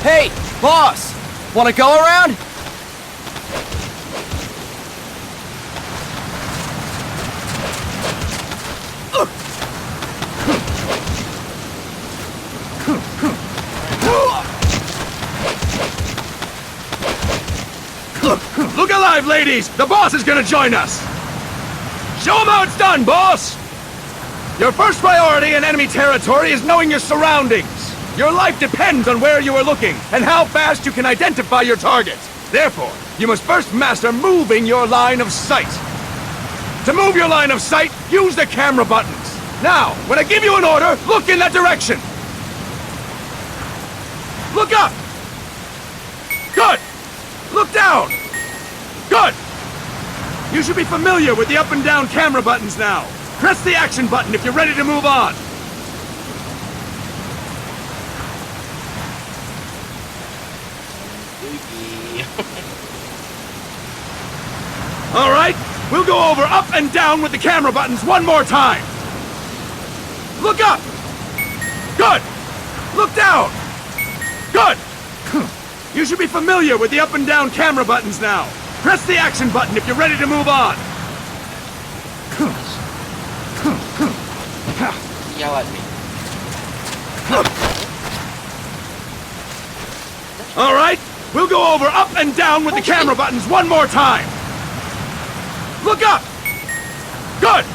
Hey, boss! Wanna go around? Look alive, ladies! The boss is gonna join us! Show him how it's done, boss! Your first priority in enemy territory is knowing your surroundings. Your life depends on where you are looking and how fast you can identify your target. Therefore, you must first master moving your line of sight. To move your line of sight, use the camera buttons. Now, when I give you an order, look in that direction. Look up! Good! Look down! Good! You should be familiar with the up and down camera buttons now. Press the action button if you're ready to move on. All right, we'll go over up and down with the camera buttons one more time. Look up! Good! Look down! Good! You should be familiar with the up and down camera buttons now. Press the action button if you're ready to move on. Yell at me. All right, we'll go over up and down with the camera buttons one more time. Look up! Good!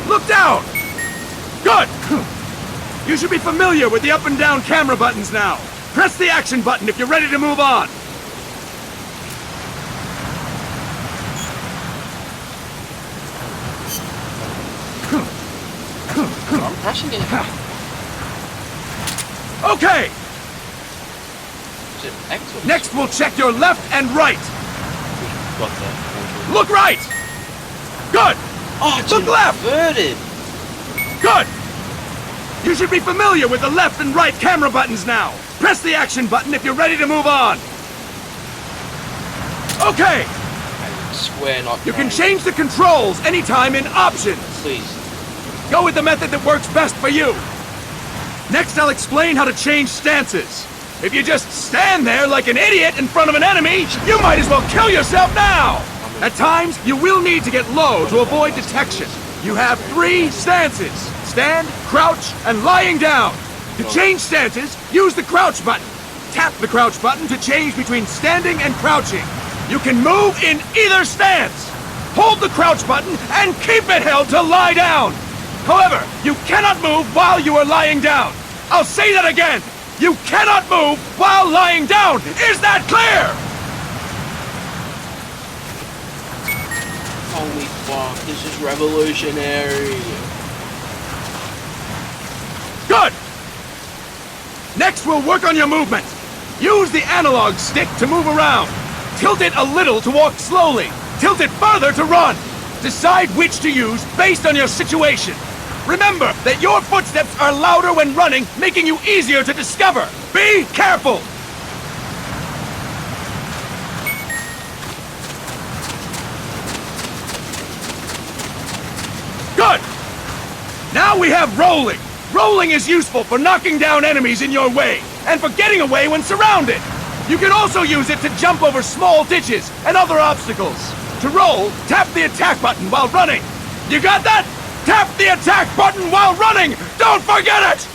Look down! Good! You should be familiar with the up and down camera buttons now. Press the action button if you're ready to move on. I'm pressing it. Okay! Is it X or Next, we'll check your left and right. Got that. Look right! Good! Oh, it's Look left! inverted. Good! You should be familiar with the left and right camera buttons now. Press the action button if you're ready to move on. Okay! Square, not You can triangle. change the controls anytime in Options. Please. Go with the method that works best for you. Next, I'll explain how to change stances. If you just stand there like an idiot in front of an enemy, you might as well kill yourself now! At times, you will need to get low to avoid detection. You have 3 stances: stand, crouch, and lying down. To change stances, use the crouch button. Tap the crouch button to change between standing and crouching. You can move in either stance. Hold the crouch button and keep it held to lie down. However, you cannot move while you are lying down. I'll say that again. You cannot move while lying down. Is that clear? Holy fuck, this is revolutionary. Good! Next, we'll work on your movement. Use the analog stick to move around. Tilt it a little to walk slowly. Tilt it further to run. Decide which to use based on your situation. Remember that your footsteps are louder when running, making you easier to discover. Be careful! Good! Now we have rolling. Rolling is useful for knocking down enemies in your way, and for getting away when surrounded. You can also use it to jump over small ditches and other obstacles. To roll, tap the attack button while running. You got that? Tap the attack button while running! Don't forget it!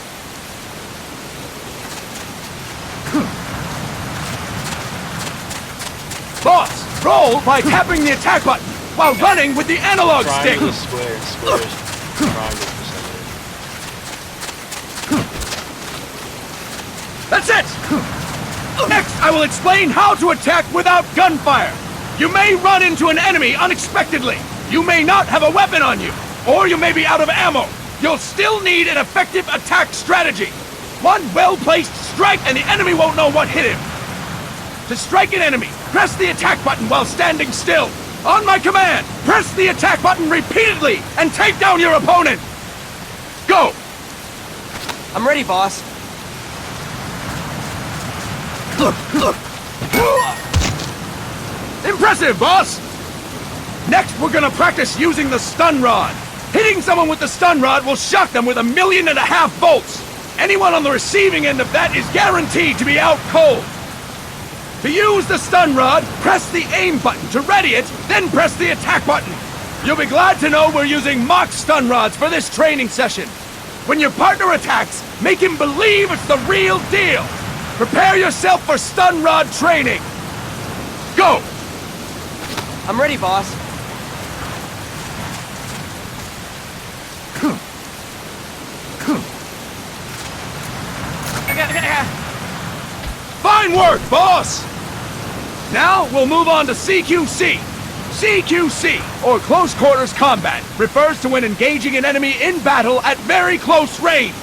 Boss, roll by tapping the attack button while running with the analog stick. Triangle, square, square, triangle, That's it! Next, I will explain how to attack without gunfire. You may run into an enemy unexpectedly. You may not have a weapon on you. or you may be out of ammo. You'll still need an effective attack strategy. One well-placed strike and the enemy won't know what hit him. To strike an enemy, press the attack button while standing still. On my command, press the attack button repeatedly and take down your opponent. Go! I'm ready, boss. Impressive, boss! Next, we're gonna practice using the stun rod. Hitting someone with the stun rod will shock them with 1.5 million volts. Anyone on the receiving end of that is guaranteed to be out cold. To use the stun rod, press the aim button to ready it, then press the attack button. You'll be glad to know we're using mock stun rods for this training session. When your partner attacks, make him believe it's the real deal. Prepare yourself for stun rod training. Go! I'm ready, boss. Fine work, boss! Now, we'll move on to CQC. CQC, or Close Quarters Combat, refers to when engaging an enemy in battle at very close range.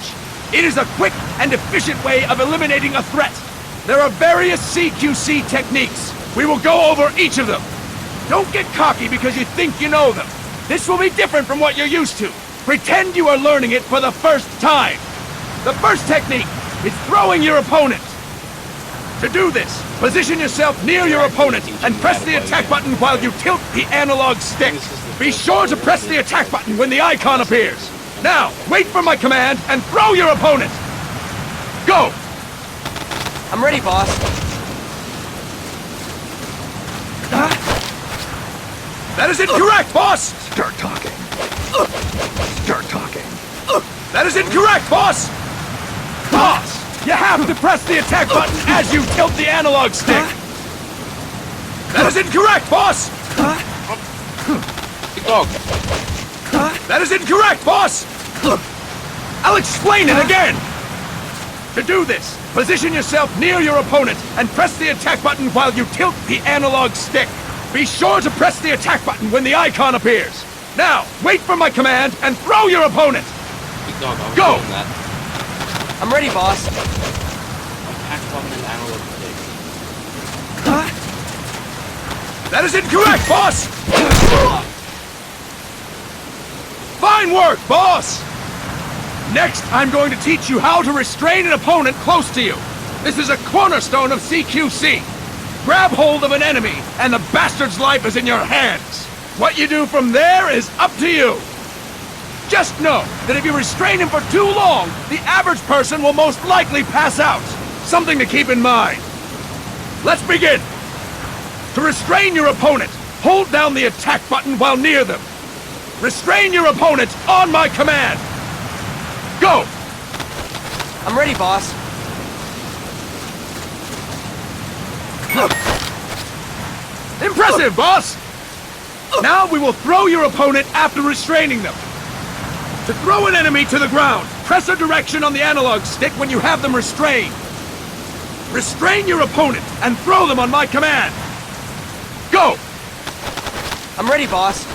It is a quick and efficient way of eliminating a threat. There are various CQC techniques. We will go over each of them. Don't get cocky because you think you know them. This will be different from what you're used to. Pretend you are learning it for the first time. The first technique is throwing your opponent. To do this, position yourself near your opponent and press the attack button while you tilt the analog stick. Be sure to press the attack button when the icon appears. Now, wait for my command and throw your opponent. Go! I'm ready, boss. That is incorrect, boss! Start talking. Start talking. That is incorrect, boss! Boss! You have to press the attack button as you tilt the analog stick! That is incorrect, boss! Big dog. That is incorrect, boss! I'll explain it again! To do this, position yourself near your opponent and press the attack button while you tilt the analog stick. Be sure to press the attack button when the icon appears. Now, wait for my command and throw your opponent! Big dog, I was Go! doing that. I'm ready, boss. Attack button and analog stick. That is incorrect, boss! Fine work, boss! Next, I'm going to teach you how to restrain an opponent close to you. This is a cornerstone of CQC. Grab hold of an enemy, and the bastard's life is in your hands. What you do from there is up to you. Just know that if you restrain him for too long, the average person will most likely pass out. Something to keep in mind. Let's begin. To restrain your opponent, hold down the attack button while near them. Restrain your opponent on my command. Go! I'm ready, boss. Impressive, boss! Now we will throw your opponent after restraining them. To throw an enemy to the ground, press a direction on the analog stick when you have them restrained. Restrain your opponent and throw them on my command. Go! I'm ready, boss.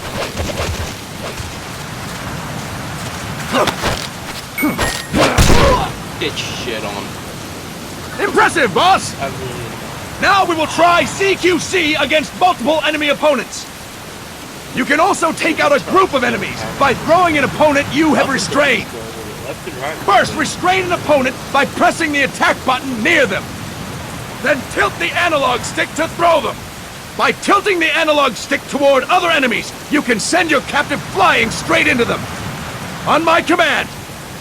Get shit on. Impressive, boss! I really Now we will try CQC against multiple enemy opponents. You can also take out a group of enemies by throwing an opponent you have restrained. left and right. First, restrain an opponent by pressing the attack button near them. Then tilt the analog stick to throw them. By tilting the analog stick toward other enemies, you can send your captive flying straight into them. On my command,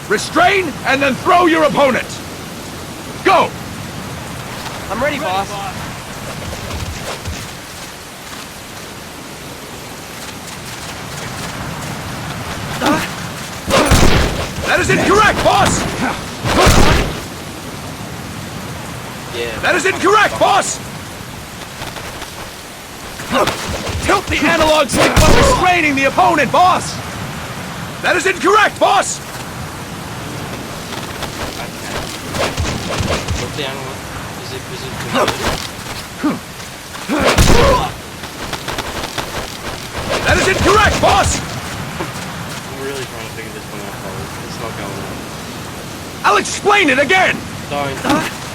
restrain and then throw your opponent. Go! I'm ready, boss. That is incorrect, boss! Yeah. That is incorrect, boss! Tilt the analog stick while restraining the opponent, boss! That is incorrect, boss! What's the animal? Is it That is incorrect, boss! figure this one out, fellas. It's not going on. I'll explain it again! Don't.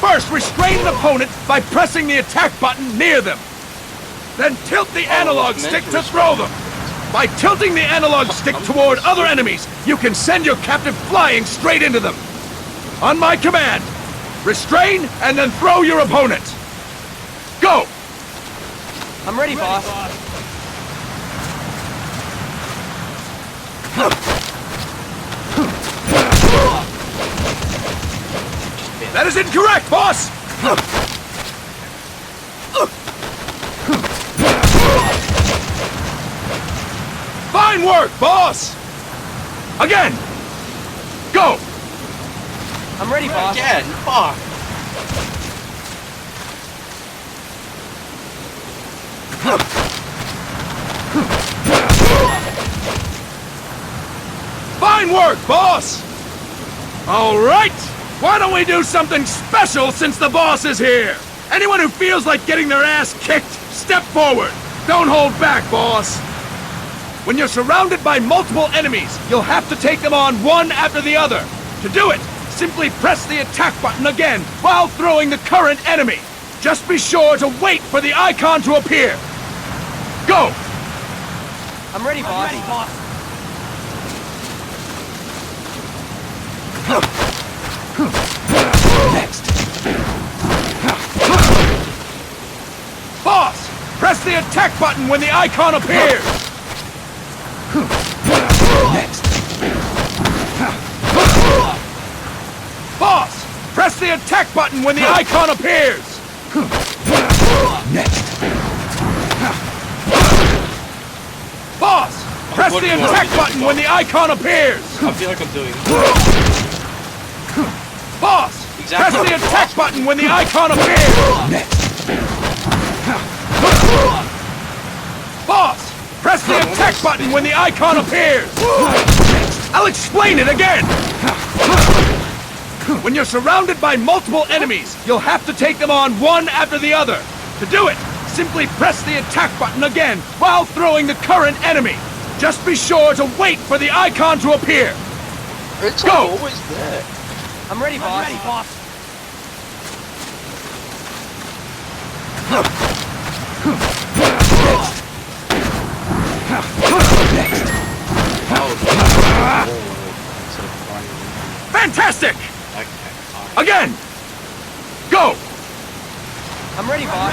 First, restrain an opponent by pressing the attack button near them. Then tilt the analog it's meant stick to to restrain. throw them. By tilting the analog stick toward other enemies, you can send your captive flying straight into them. On my command, restrain and then throw your opponent. Go! I'm ready, boss. That is incorrect, boss! Fine work, boss! Again! Go! I'm ready, boss. Again, fuck. Fine work, boss! All right! Why don't we do something special since the boss is here? Anyone who feels like getting their ass kicked, step forward! Don't hold back, boss! When you're surrounded by multiple enemies, you'll have to take them on one after the other. To do it, simply press the attack button again while throwing the current enemy. Just be sure to wait for the icon to appear. Go! I'm ready, boss. Next. Boss! Press the attack button when the icon appears! Next. Boss! Press the attack button when the icon appears! Next. Boss! Press the attack button when the icon appears! I feel like I'm doing Boss! Exactly. Press the attack button when the icon appears! Next. Boss! Press the attack button when the icon appears! I'll explain it again! When you're surrounded by multiple enemies, you'll have to take them on one after the other. To do it, simply press the attack button again while throwing the current enemy. Just be sure to wait for the icon to appear. It's Go! always there. I'm ready, boss. Fantastic! Okay. Again! Go! I'm ready, boss.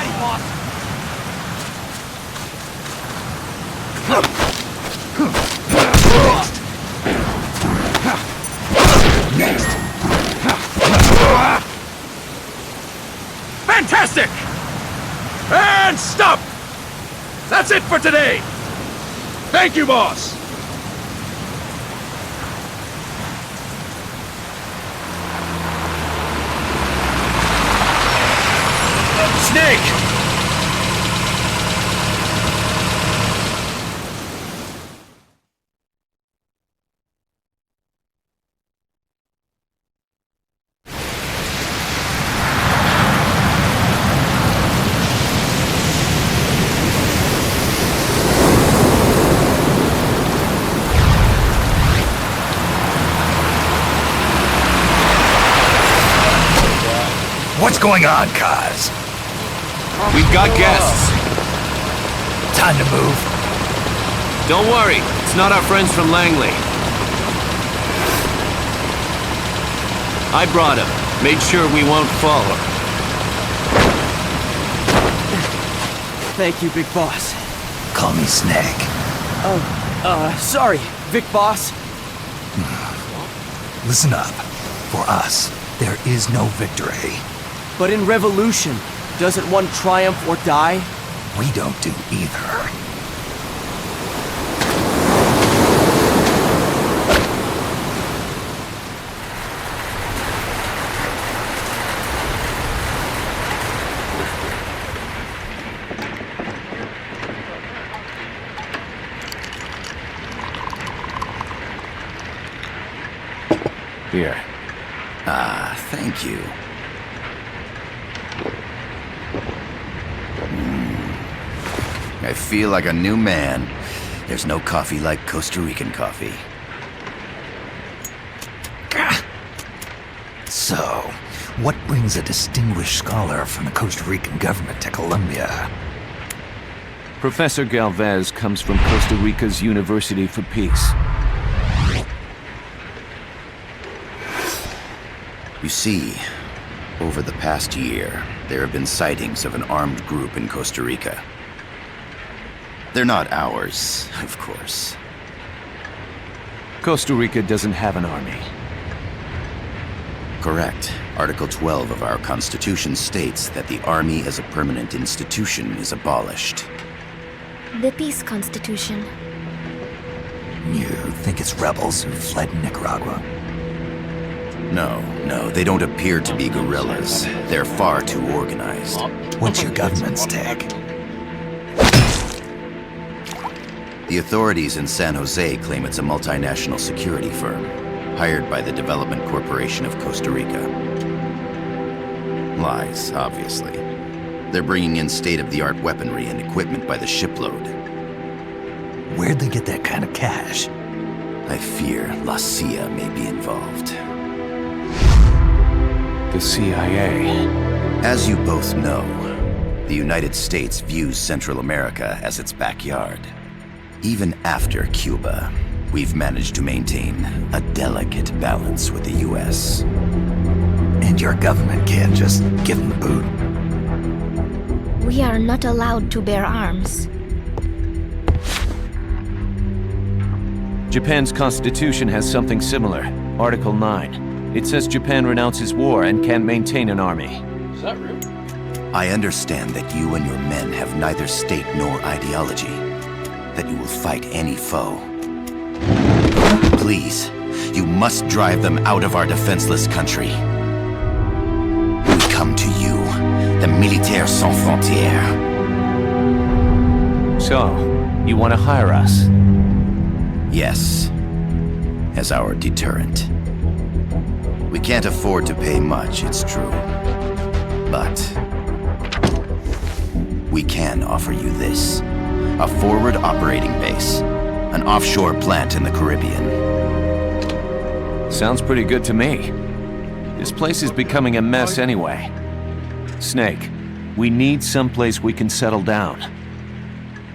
Next! Fantastic! And stop! That's it for today! Thank you, boss! Snake! What's going on, Kaz? We've got guests. Time to move. Don't worry, it's not our friends from Langley. I brought him. Made sure we won't fall. Thank you, big boss. Call me Snake. Sorry, Vic boss. Listen up. For us, there is no victory. But in Revolution, doesn't one triumph or die? We don't do either. Here. Ah, thank you. I feel like a new man. There's no coffee like Costa Rican coffee. What brings a distinguished scholar from the Costa Rican government to Colombia? Professor Galvez comes from Costa Rica's University for Peace. You see, over the past year, there have been sightings of an armed group in Costa Rica. They're not ours, of course. Costa Rica doesn't have an army. Correct. Article 12 of our Constitution states that the Army as a permanent institution is abolished. The Peace Constitution. You think it's rebels who fled Nicaragua? No, they don't appear to be guerrillas. They're far too organized. What's your government's take? The authorities in San Jose claim it's a multinational security firm, hired by the Development Corporation of Costa Rica. Lies, obviously. They're bringing in state-of-the-art weaponry and equipment by the shipload. Where'd they get that kind of cash? I fear La CIA may be involved. The CIA. As you both know, the United States views Central America as its backyard. Even after Cuba, we've managed to maintain a delicate balance with the US. And your government can't just give them the boot? We are not allowed to bear arms. Japan's constitution has something similar. Article 9. It says Japan renounces war and can't maintain an army. Is that real? I understand that you and your men have neither state nor ideology, that you will fight any foe. Please, you must drive them out of our defenseless country. We come to you, the Militaires Sans Frontières. So, you want to hire us? Yes, as our deterrent. We can't afford to pay much, it's true. But we can offer you this. A forward operating base. An offshore plant in the Caribbean. Sounds pretty good to me. This place is becoming a mess anyway. Snake, we need someplace we can settle down.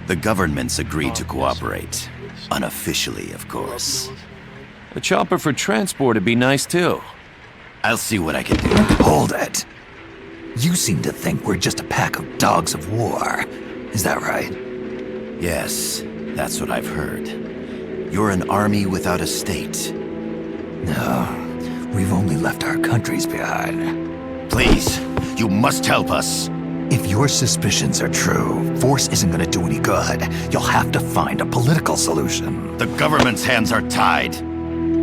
The governments agreed to cooperate. Unofficially, of course. A chopper for transport would be nice too. I'll see what I can do. Hold it. You seem to think we're just a pack of dogs of war. Is that right? Yes, that's what I've heard. You're an army without a state. No, we've only left our countries behind. Please, you must help us. If your suspicions are true, force isn't gonna do any good. You'll have to find a political solution. The government's hands are tied.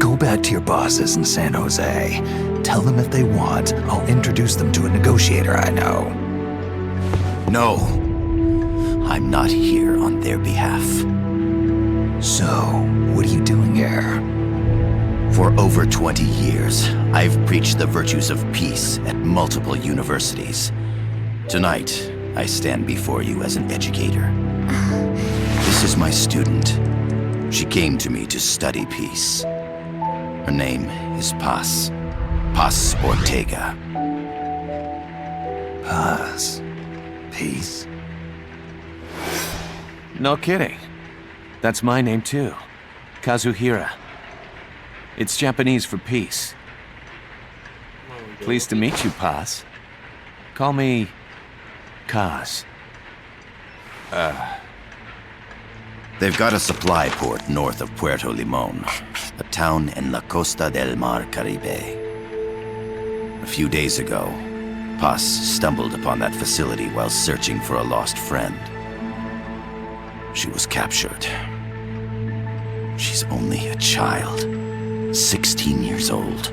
Go back to your bosses in San Jose. Tell them if they want, I'll introduce them to a negotiator I know. No, I'm not here on their behalf. So, what are you doing here? For over 20 years, I've preached the virtues of peace at multiple universities. Tonight, I stand before you as an educator. This is my student. She came to me to study peace. Her name is Paz. Paz Ortega. Paz. Peace. No kidding. That's my name too. Kazuhira. It's Japanese for peace. Pleased to meet you, Paz. Call me Kaz. They've got a supply port north of Puerto Limon, a town in La Costa del Mar Caribe. A few days ago, Paz stumbled upon that facility while searching for a lost friend. She was captured. She's only a child, 16 years old.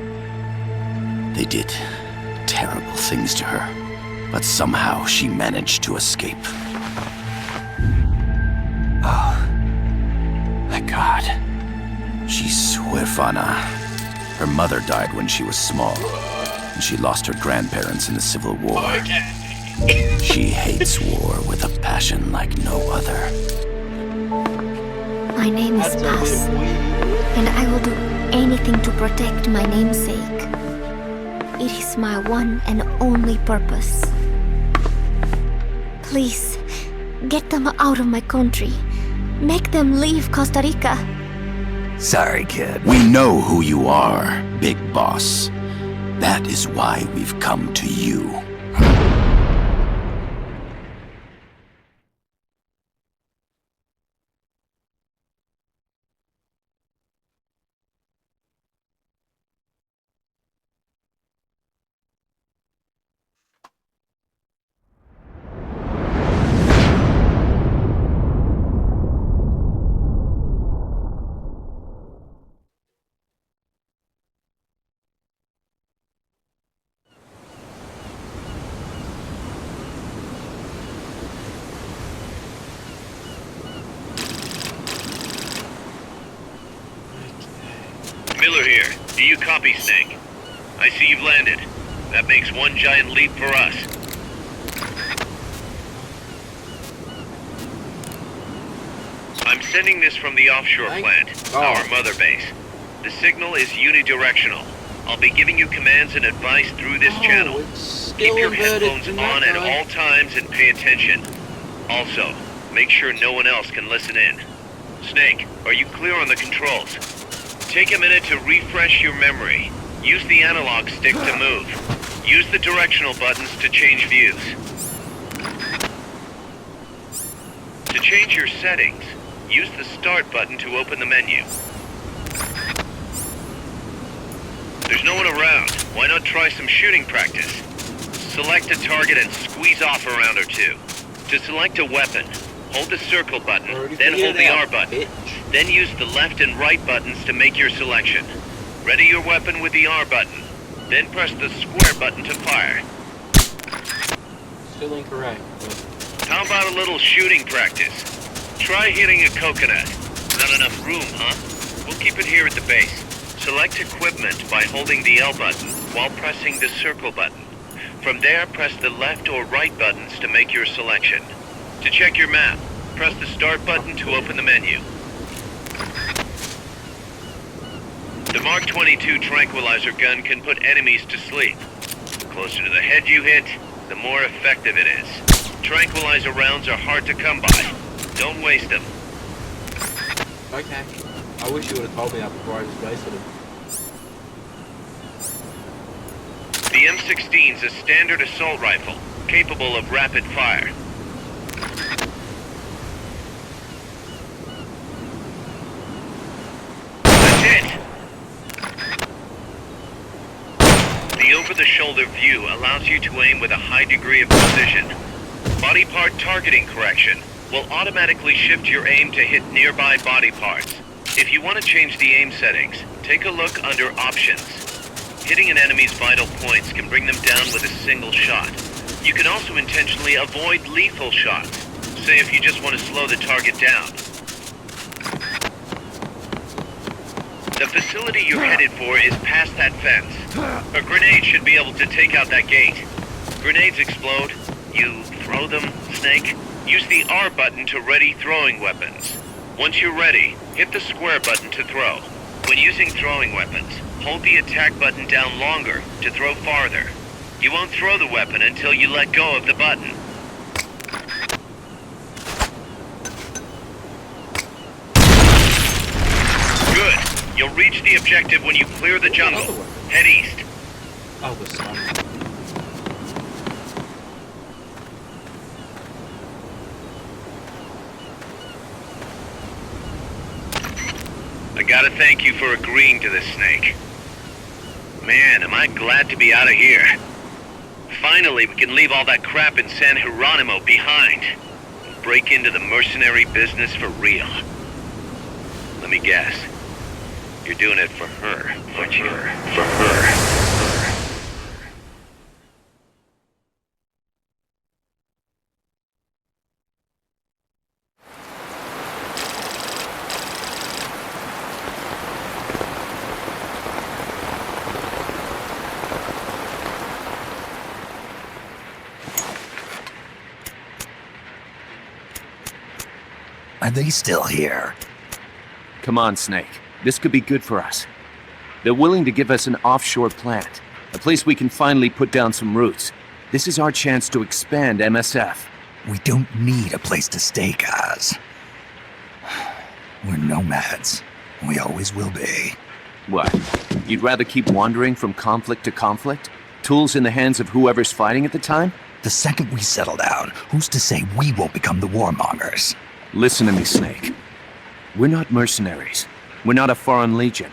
They did terrible things to her, but somehow she managed to escape. Thank God. She's huérfana. Her mother died when she was small, and she lost her grandparents in the Civil War. She hates war with a passion like no other. My name is Paz, and I will do anything to protect my namesake. It is my one and only purpose. Please, get them out of my country. Make them leave Costa Rica. Sorry, kid. We know who you are, Big Boss. That is why we've come to you. Miller here. Do you copy, Snake? I see you've landed. That makes one giant leap for us. I'm sending this from the offshore plant, our mother base. The signal is unidirectional. I'll be giving you commands and advice through this channel. Keep your headphones on at all times and pay attention. Also, make sure no one else can listen in. Snake, are you clear on the controls? Take a minute to refresh your memory. Use the analog stick to move. Use the directional buttons to change views. To change your settings, use the start button to open the menu. There's no one around. Why not try some shooting practice? Select a target and squeeze off a round or two. To select a weapon, hold the circle button, then hold the R button. Then use the left and right buttons to make your selection. Ready your weapon with the R button. Then press the square button to fire. Still incorrect. How about a little shooting practice? Try hitting a coconut. Not enough room, huh? We'll keep it here at the base. Select equipment by holding the L button while pressing the circle button. From there, press the left or right buttons to make your selection. To check your map, press the start button to open the menu. The Mark 22 tranquilizer gun can put enemies to sleep. The closer to the head you hit, the more effective it is. Tranquilizer rounds are hard to come by. Don't waste them. Okay. I wish you would have told me that before I just wasted him. The M16's a standard assault rifle, capable of rapid fire. That's it! The over-the-shoulder view allows you to aim with a high degree of precision. Body part targeting correction will automatically shift your aim to hit nearby body parts. If you want to change the aim settings, take a look under Options. Hitting an enemy's vital points can bring them down with a single shot. You can also intentionally avoid lethal shots, say if you just want to slow the target down. The facility you're headed for is past that fence. A grenade should be able to take out that gate. Grenades explode. You throw them, Snake. Use the R button to ready throwing weapons. Once you're ready, hit the square button to throw. When using throwing weapons, hold the attack button down longer to throw farther. You won't throw the weapon until you let go of the button. Good. You'll reach the objective when you clear the jungle. Head east. Oh, the sun. I gotta thank you for agreeing to this, Snake. Man, am I glad to be out of here. Finally, we can leave all that crap in San Geronimo behind and break into the mercenary business for real. Let me guess. You're doing it for her, aren't you? For her. Are they still here? Come on, Snake. This could be good for us. They're willing to give us an offshore plant. A place we can finally put down some roots. This is our chance to expand MSF. We don't need a place to stay, Kaz. We're nomads. We always will be. What? You'd rather keep wandering from conflict to conflict? Tools in the hands of whoever's fighting at the time? The second we settle down, who's to say we won't become the warmongers? Listen to me, Snake. We're not mercenaries. We're not a foreign legion.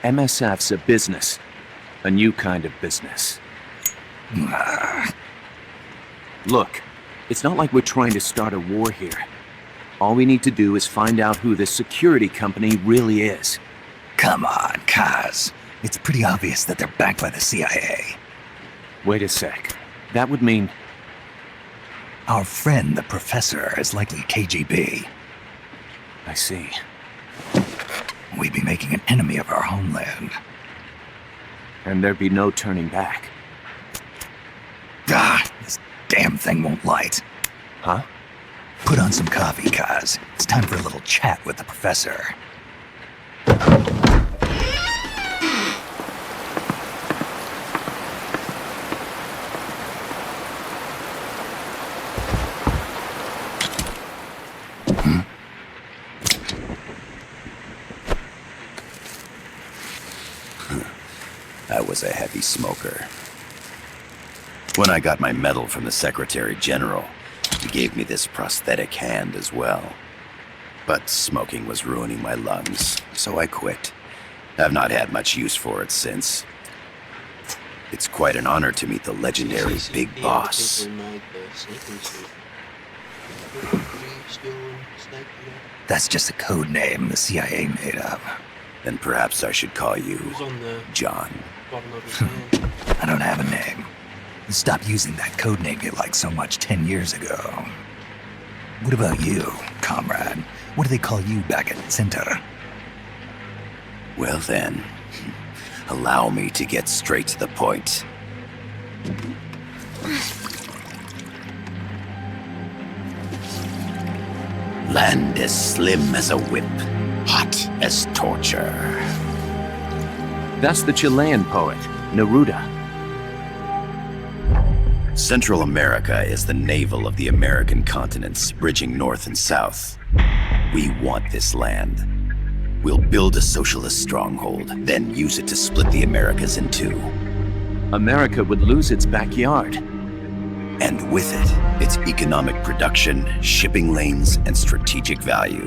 MSF's a business. A new kind of business. Look, it's not like we're trying to start a war here. All we need to do is find out who this security company really is. Come on, Kaz. It's pretty obvious that they're backed by the CIA. Wait a sec. That would mean... Our friend, the professor, is likely KGB. I see. We'd be making an enemy of our homeland. And there'd be no turning back. This damn thing won't light. Huh? Put on some coffee, Kaz. It's time for a little chat with the professor. I was a heavy smoker. When I got my medal from the Secretary General, he gave me this prosthetic hand as well. But smoking was ruining my lungs, so I quit. I've not had much use for it since. It's quite an honor to meet the legendary Big Boss. That's just a code name the CIA made up. Then perhaps I should call you John. I don't have a name. Stop using that code name you liked so much 10 years ago. What about you, comrade? What do they call you back at Center? Well then, allow me to get straight to the point. Land as slim as a whip, hot as torture. That's the Chilean poet, Neruda. Central America is the navel of the American continents, bridging north and south. We want this land. We'll build a socialist stronghold, then use it to split the Americas in two. America would lose its backyard. And with it, its economic production, shipping lanes, and strategic value.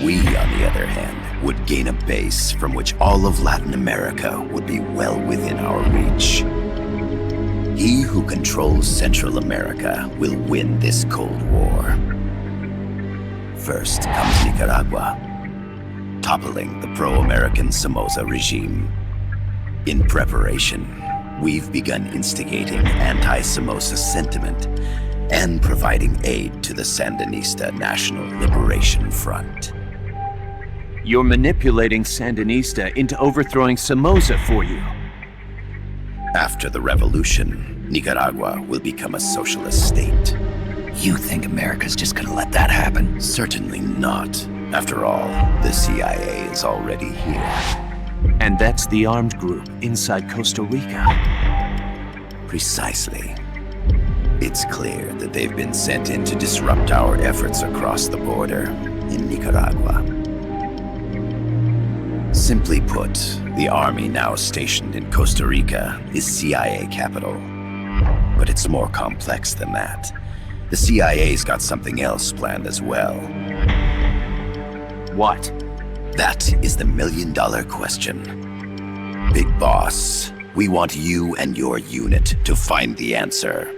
We, on the other hand, would gain a base from which all of Latin America would be well within our reach. He who controls Central America will win this Cold War. First comes Nicaragua, toppling the pro-American Somoza regime. In preparation, we've begun instigating anti-Somoza sentiment and providing aid to the Sandinista National Liberation Front. You're manipulating Sandinista into overthrowing Somoza for you. After the revolution, Nicaragua will become a socialist state. You think America's just gonna let that happen? Certainly not. After all, the CIA is already here. And that's the armed group inside Costa Rica. Precisely. It's clear that they've been sent in to disrupt our efforts across the border in Nicaragua. Simply put, the army now stationed in Costa Rica is CIA capital. But it's more complex than that. The CIA's got something else planned as well. What? That is the million-dollar question. Big Boss, we want you and your unit to find the answer.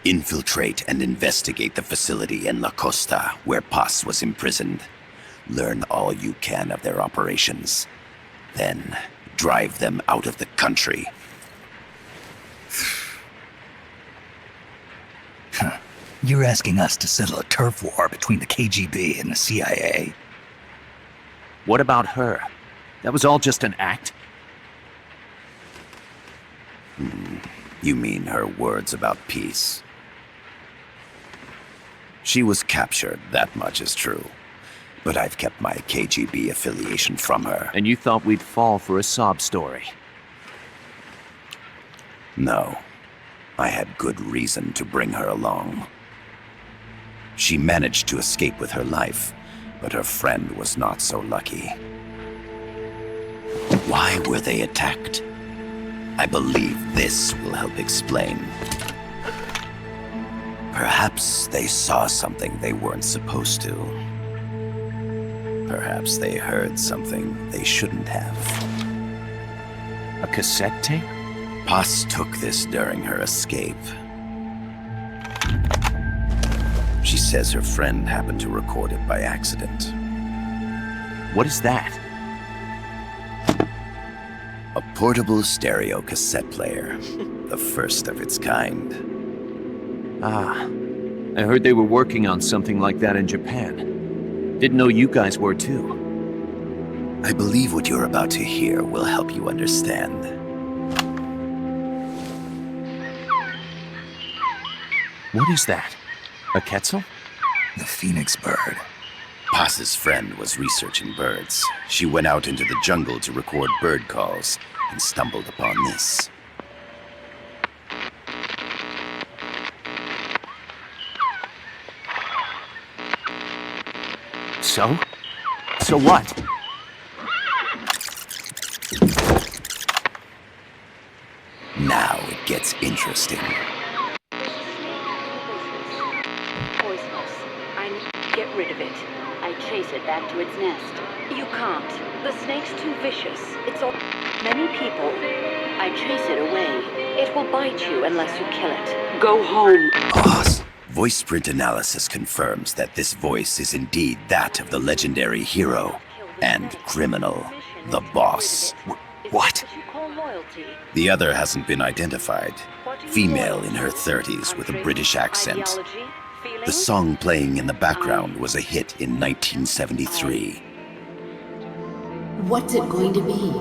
Infiltrate and investigate the facility in La Costa where Paz was imprisoned. Learn all you can of their operations. Then, drive them out of the country. You're asking us to settle a turf war between the KGB and the CIA? What about her? That was all just an act? You mean her words about peace? She was captured, that much is true. But I've kept my KGB affiliation from her. And you thought we'd fall for a sob story? No. I had good reason to bring her along. She managed to escape with her life, but her friend was not so lucky. Why were they attacked? I believe this will help explain. Perhaps they saw something they weren't supposed to. Perhaps they heard something they shouldn't have. A cassette tape? Paz took this during her escape. She says her friend happened to record it by accident. What is that? A portable stereo cassette player. The first of its kind. Ah, I heard they were working on something like that in Japan. Didn't know you guys were too. I believe what you're about to hear will help you understand. What is that? A quetzal? The phoenix bird. Paz's friend was researching birds. She went out into the jungle to record bird calls and stumbled upon this. So? So what? Now it gets interesting. Poisonous. I need to get rid of it. I chase it back to its nest. You can't. The snake's too vicious. It's all... Many people. I chase it away. It will bite you unless you kill it. Go home. Paz. Voice print analysis confirms that this voice is indeed that of the legendary hero and criminal, the boss. What? The other hasn't been identified. Female in her 30s with a British accent. The song playing in the background was a hit in 1973. What's it going to be?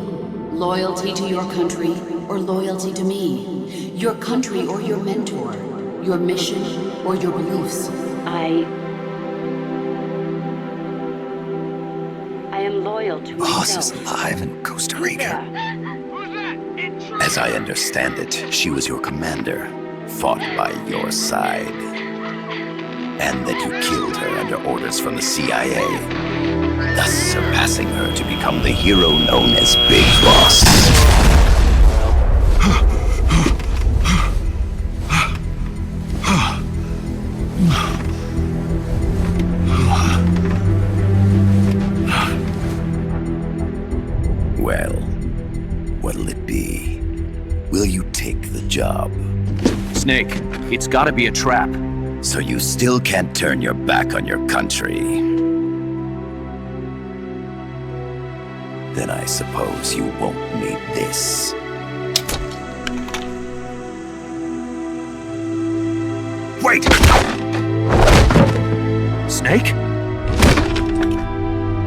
Loyalty to your country or loyalty to me? Your country or your mentor? Your mission or your beliefs? I am loyal to Paz myself. is alive in Costa Rica. As I understand it, she was your commander, fought by your side. And that you killed her under orders from the CIA, thus surpassing her to become the hero known as Big Boss. Well, what'll it be? Will you take the job? Snake, it's gotta be a trap. So you still can't turn your back on your country? Then I suppose you won't need this. Wait! Snake?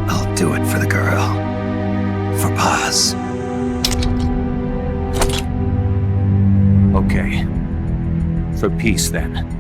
I'll do it for the girl. For Paz. Okay. For peace, then.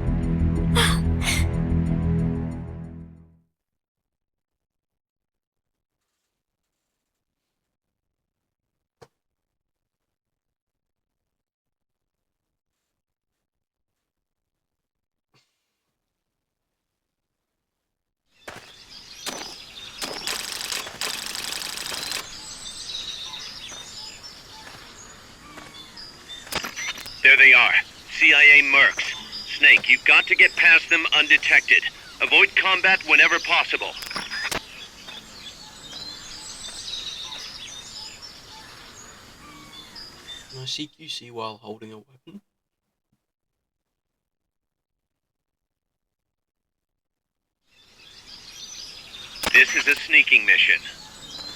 There they are. CIA mercs. Snake, you've got to get past them undetected. Avoid combat whenever possible. Can I CQC while holding a weapon? This is a sneaking mission.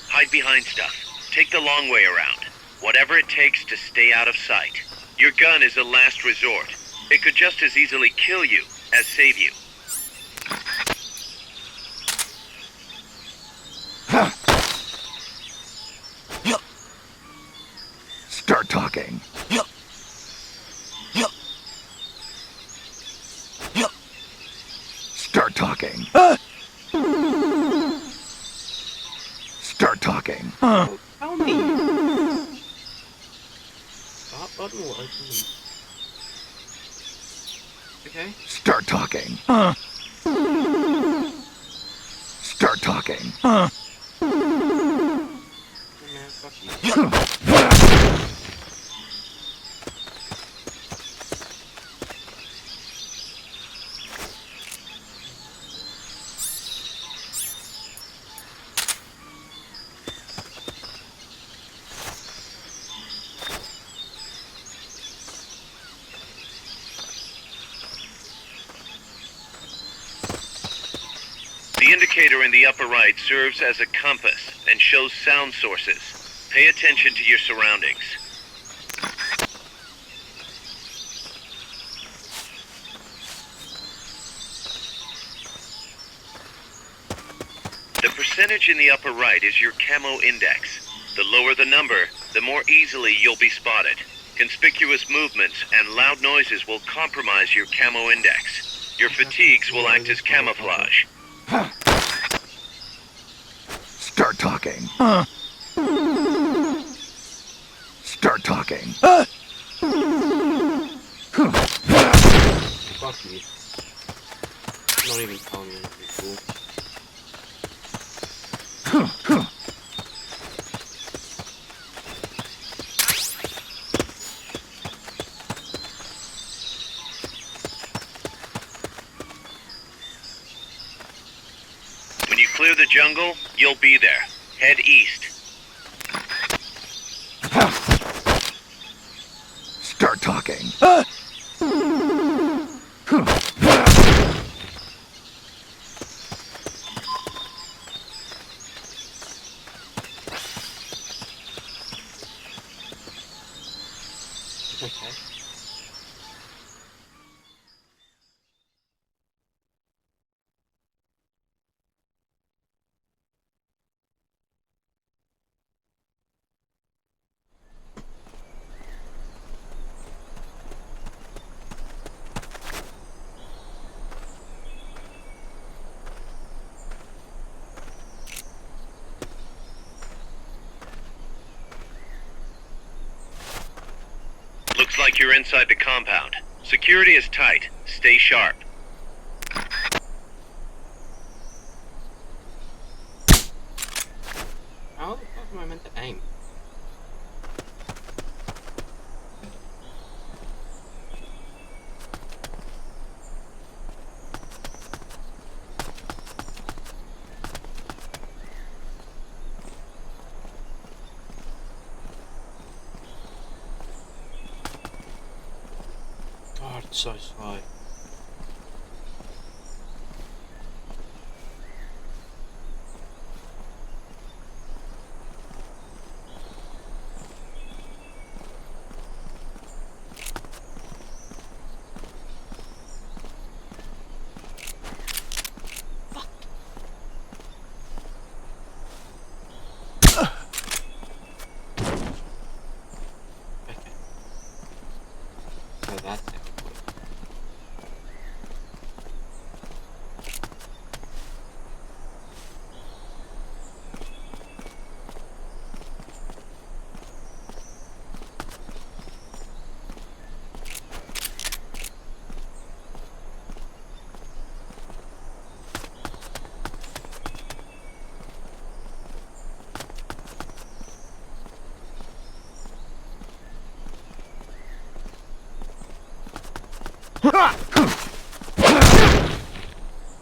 Hide behind stuff. Take the long way around. Whatever it takes to stay out of sight. Your gun is a last resort. It could just as easily kill you as save you. Start talking. Start talking. Start talking. Tell me. Start button will open them. Okay. Start talking. Start talking. Hey, man, fuck you. The indicator in the upper right serves as a compass and shows sound sources. Pay attention to your surroundings. The percentage in the upper right is your camo index. The lower the number, the more easily you'll be spotted. Conspicuous movements and loud noises will compromise your camo index. Your fatigues will act as camouflage. Start talking. Start talking. Fuck you. Not even telling me anything cool. When you clear the jungle, you'll be there. Head east. Start talking. Okay. Looks like you're inside the compound. Security is tight. Stay sharp. How the fuck am I meant to aim? God, it's so slow. Okay. So that's it.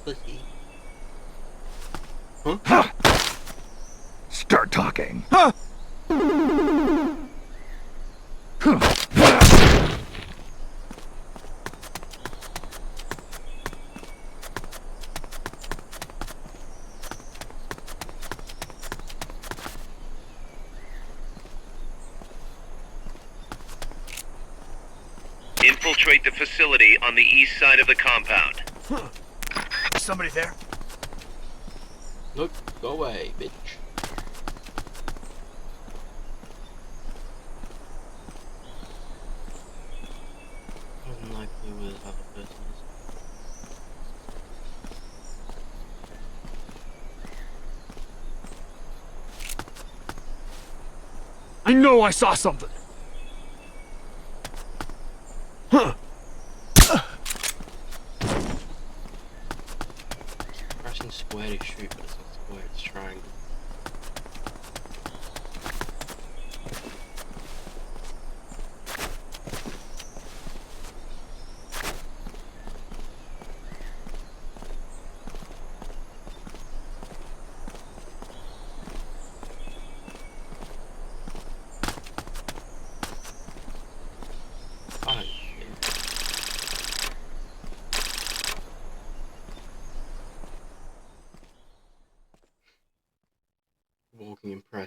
Pussy. Huh? Start talking. Infiltrate the facility on the east side of the compound. Somebody there? Look, go away, bitch. Unlikely we'll have a person. I know I saw something.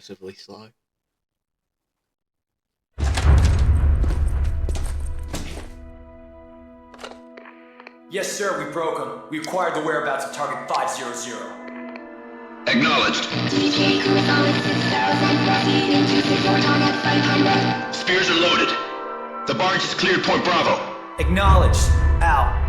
aggressively slow. Yes, sir, we broke them. We acquired the whereabouts of target 500. Acknowledged. DJ Kurosawa 6000, proceed into secure target 500. Spears are loaded. The barge has cleared Point Bravo. Acknowledged. Out.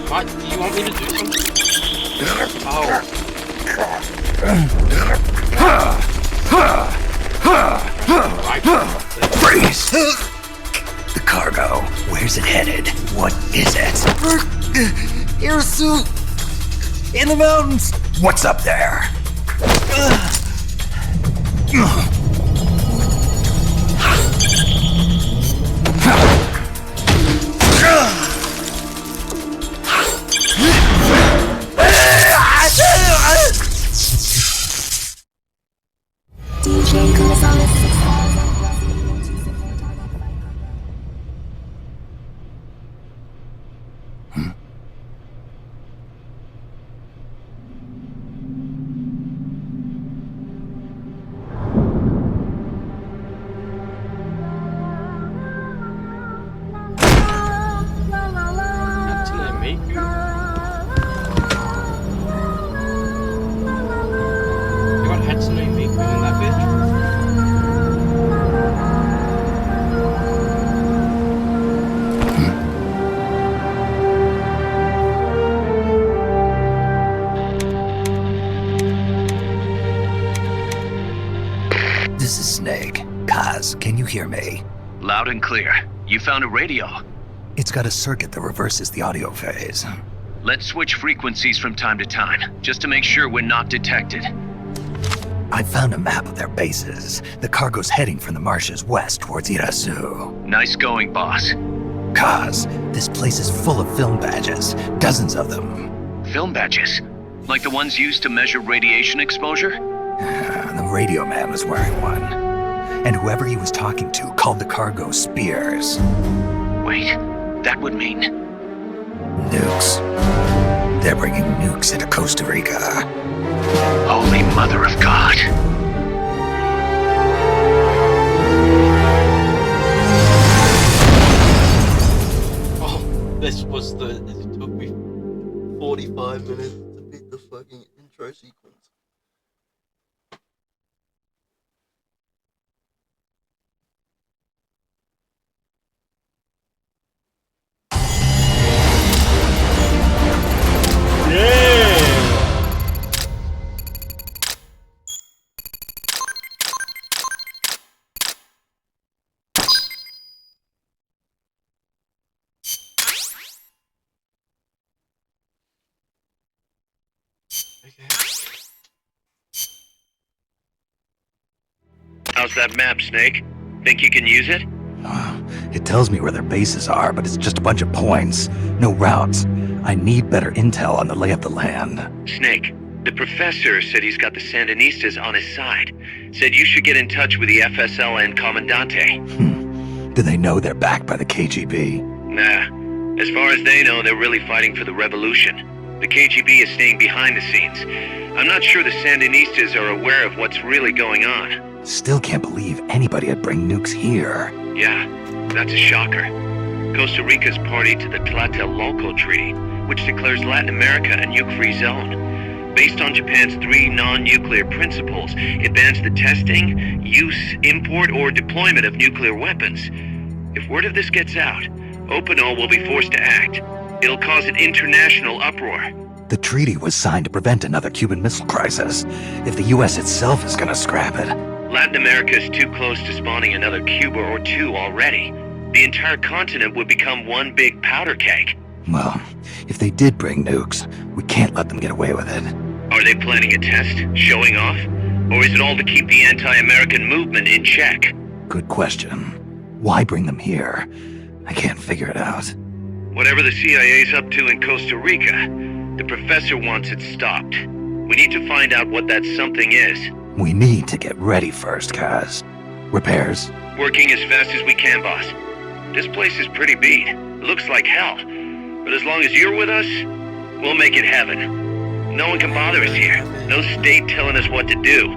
What? Do you want me to do something? Freeze! The cargo. Where's it headed? What is it? Irasu! In the mountains! What's up there? DJ Kurosawa 6000. Hatsune Miku? You got Hatsune Miku in that bitch? This is Snake. Kaz, can you hear me? Loud and clear. You found a radio. It's got a circuit that reverses the audio phase. Let's switch frequencies from time to time, just to make sure we're not detected. I found a map of their bases. The cargo's heading from the marshes west towards Irasu. Nice going, boss. Kaz, this place is full of film badges. Dozens of them. Film badges? Like the ones used to measure radiation exposure? The radio man was wearing one. And whoever he was talking to called the cargo Spears. Wait, that would mean... Nukes. They're bringing nukes into Costa Rica. Holy Mother of God. Oh, this was the... It took me 45 minutes to beat the fucking intro sequence. How's that map, Snake? Think you can use it? It tells me where their bases are, but it's just a bunch of points. No routes. I need better intel on the lay of the land. Snake, the professor said he's got the Sandinistas on his side. Said you should get in touch with the FSL and Comandante. Do they know they're backed by the KGB? Nah. As far as they know, they're really fighting for the revolution. The KGB is staying behind the scenes. I'm not sure the Sandinistas are aware of what's really going on. Still can't believe anybody would bring nukes here. Yeah, that's a shocker. Costa Rica's party to the Tlatelolco Treaty, which declares Latin America a nuke-free zone. Based on Japan's 3 non-nuclear principles, it bans the testing, use, import, or deployment of nuclear weapons. If word of this gets out, Opinol will be forced to act. It'll cause an international uproar. The treaty was signed to prevent another Cuban Missile Crisis. If the U.S. itself is gonna scrap it... Latin America is too close to spawning another Cuba or two already. The entire continent would become one big powder keg. Well, if they did bring nukes, we can't let them get away with it. Are they planning a test? Showing off? Or is it all to keep the anti-American movement in check? Good question. Why bring them here? I can't figure it out. Whatever the CIA's up to in Costa Rica, The professor wants it stopped. We need to find out what that something is. We need to get ready first, Kaz. Repairs? Working as fast as we can, boss. This place is pretty beat. It looks like hell. But as long as you're with us, we'll make it heaven. No one can bother us here. No state telling us what to do.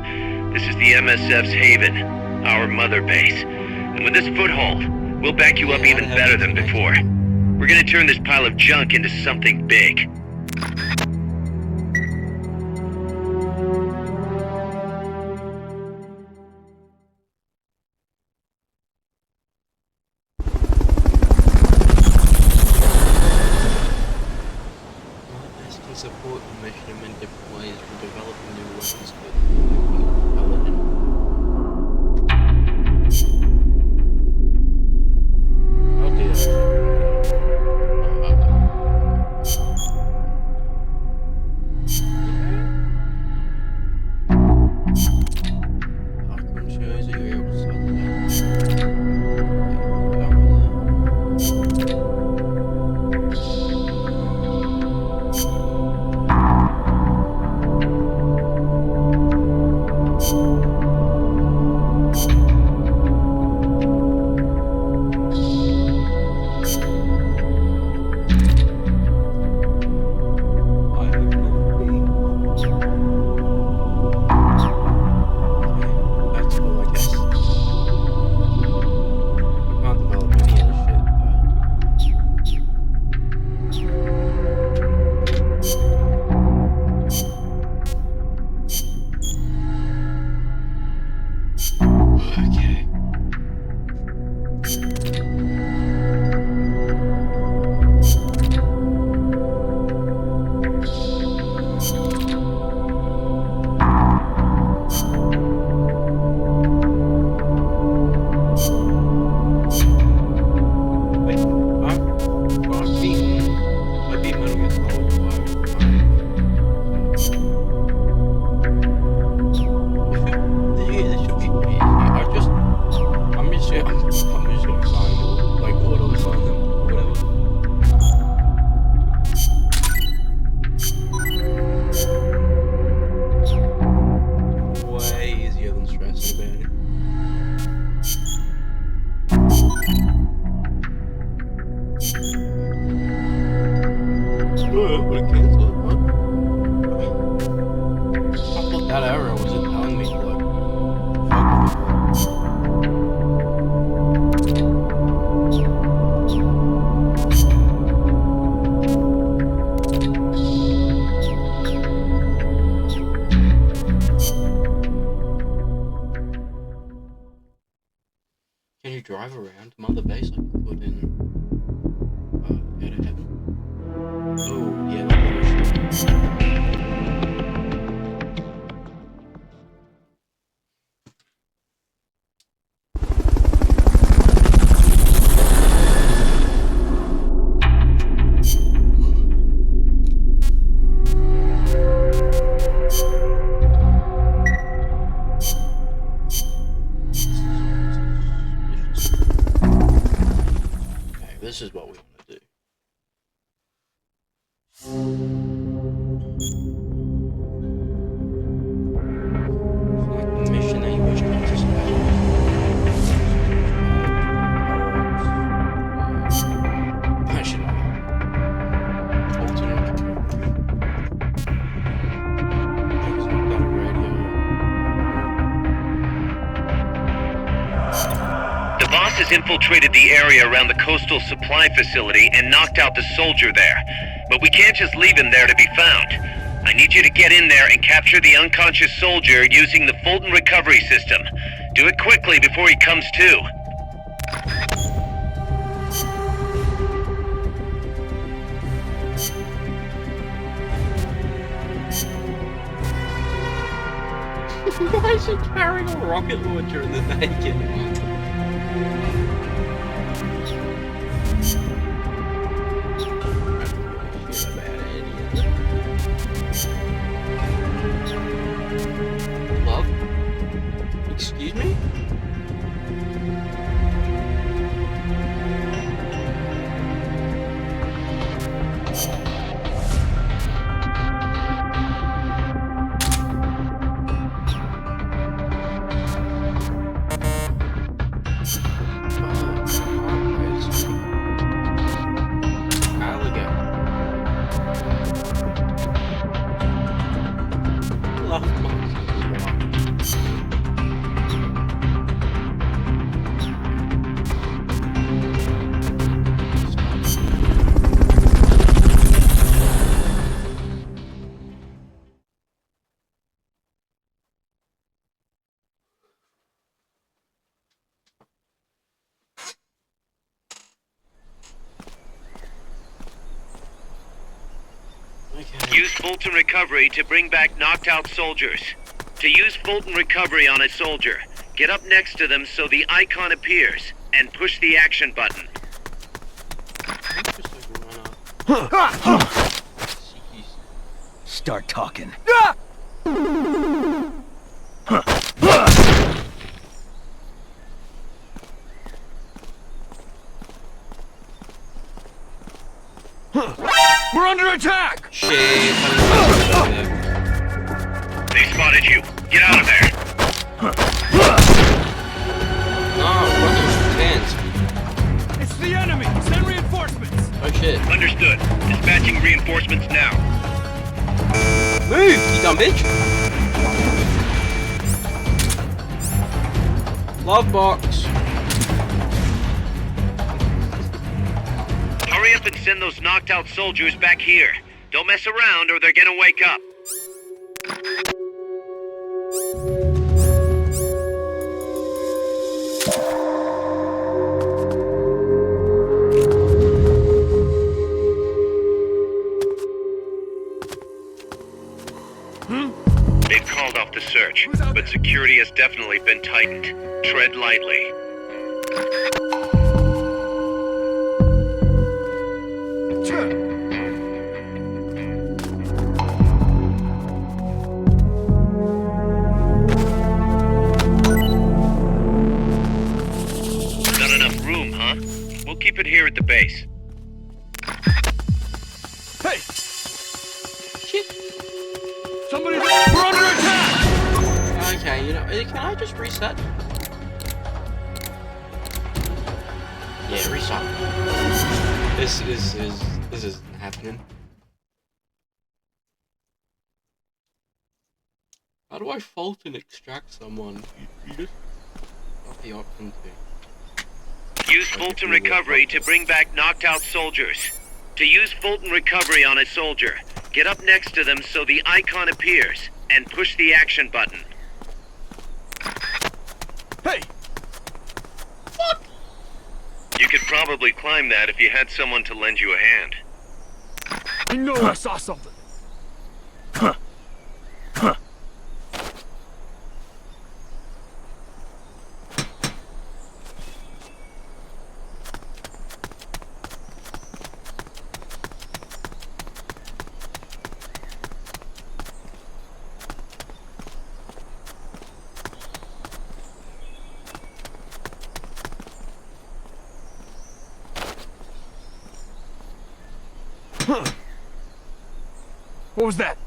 This is the MSF's haven, our mother base. And with this foothold, we'll back you up even better than before. We're gonna turn this pile of junk into something big. Support the mission in different ways for developing new weapons for Can you drive around Mother Base like you could in Out of Heaven? Oh, yeah, this is what we want to do. Like the mission that you wish to participate in. Passion. Alternate. Things like that radio. The boss has infiltrated the area around the coastal supply facility and knocked out the soldier there. But we can't just leave him there to be found. I need you to get in there and capture the unconscious soldier using the Fulton recovery system. Do it quickly before he comes to. Why is she carrying a rocket launcher in the naked one? Love? Excuse me? Use Fulton Recovery to bring back knocked out soldiers. To use Fulton Recovery on a soldier, get up next to them so the icon appears, and push the action button. Start talking. We're under attack! Shit. They spotted you. Get out of there. It's the enemy! Send reinforcements! Oh shit. Understood. Dispatching reinforcements now. Move, you dumb bitch! Love box. Hurry up and send those knocked out soldiers back here. Don't mess around or they're gonna wake up. They've called off the search, but security has definitely been tightened. Tread lightly. Not enough room, huh? We'll keep it here at the base. Hey! Shit! Somebody! We're under attack! Okay, you know, can I just reset? Yeah, reset. This isn't happening. How do I fault and extract someone? You just got the option to. Use Fulton Recovery to bring back knocked out soldiers. To use Fulton Recovery on a soldier, get up next to them so the icon appears, and push the action button. Hey! Fuck! You could probably climb that if you had someone to lend you a hand. I know I saw something. Huh. Huh. What was that?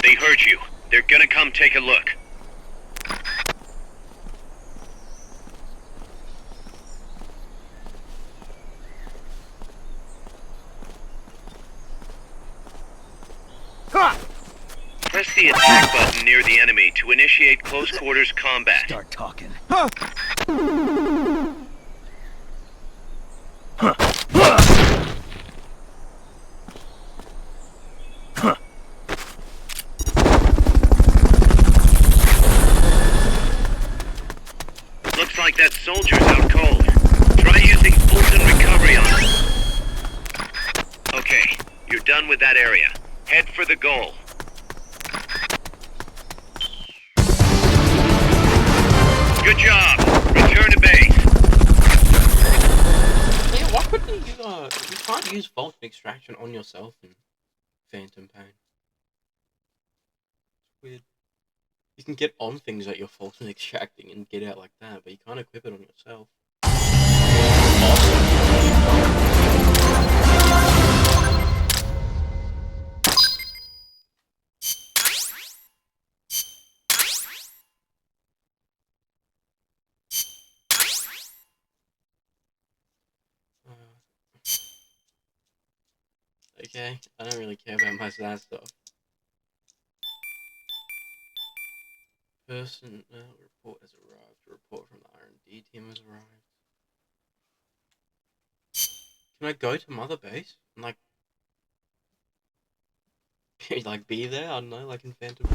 They heard you. They're gonna come take a look. Ha! Press the attack button near the enemy to initiate close quarters combat. Start talking. Huh! Looks like that soldier's out cold. Try using Fulton Recovery on him. Okay, you're done with that area. Head for the goal. Good job. Return to base. Yeah, why couldn't you can't use Fulton Extraction on yourself in Phantom Pain. It's weird. You can get on things that you're Fulton extracting and get out like that, but you can't equip it on yourself. Okay, I don't really care about most of that stuff. person report has arrived. A report from the R&D team has arrived. Can I go to Mother Base and like be there? I don't know, like in Phantom.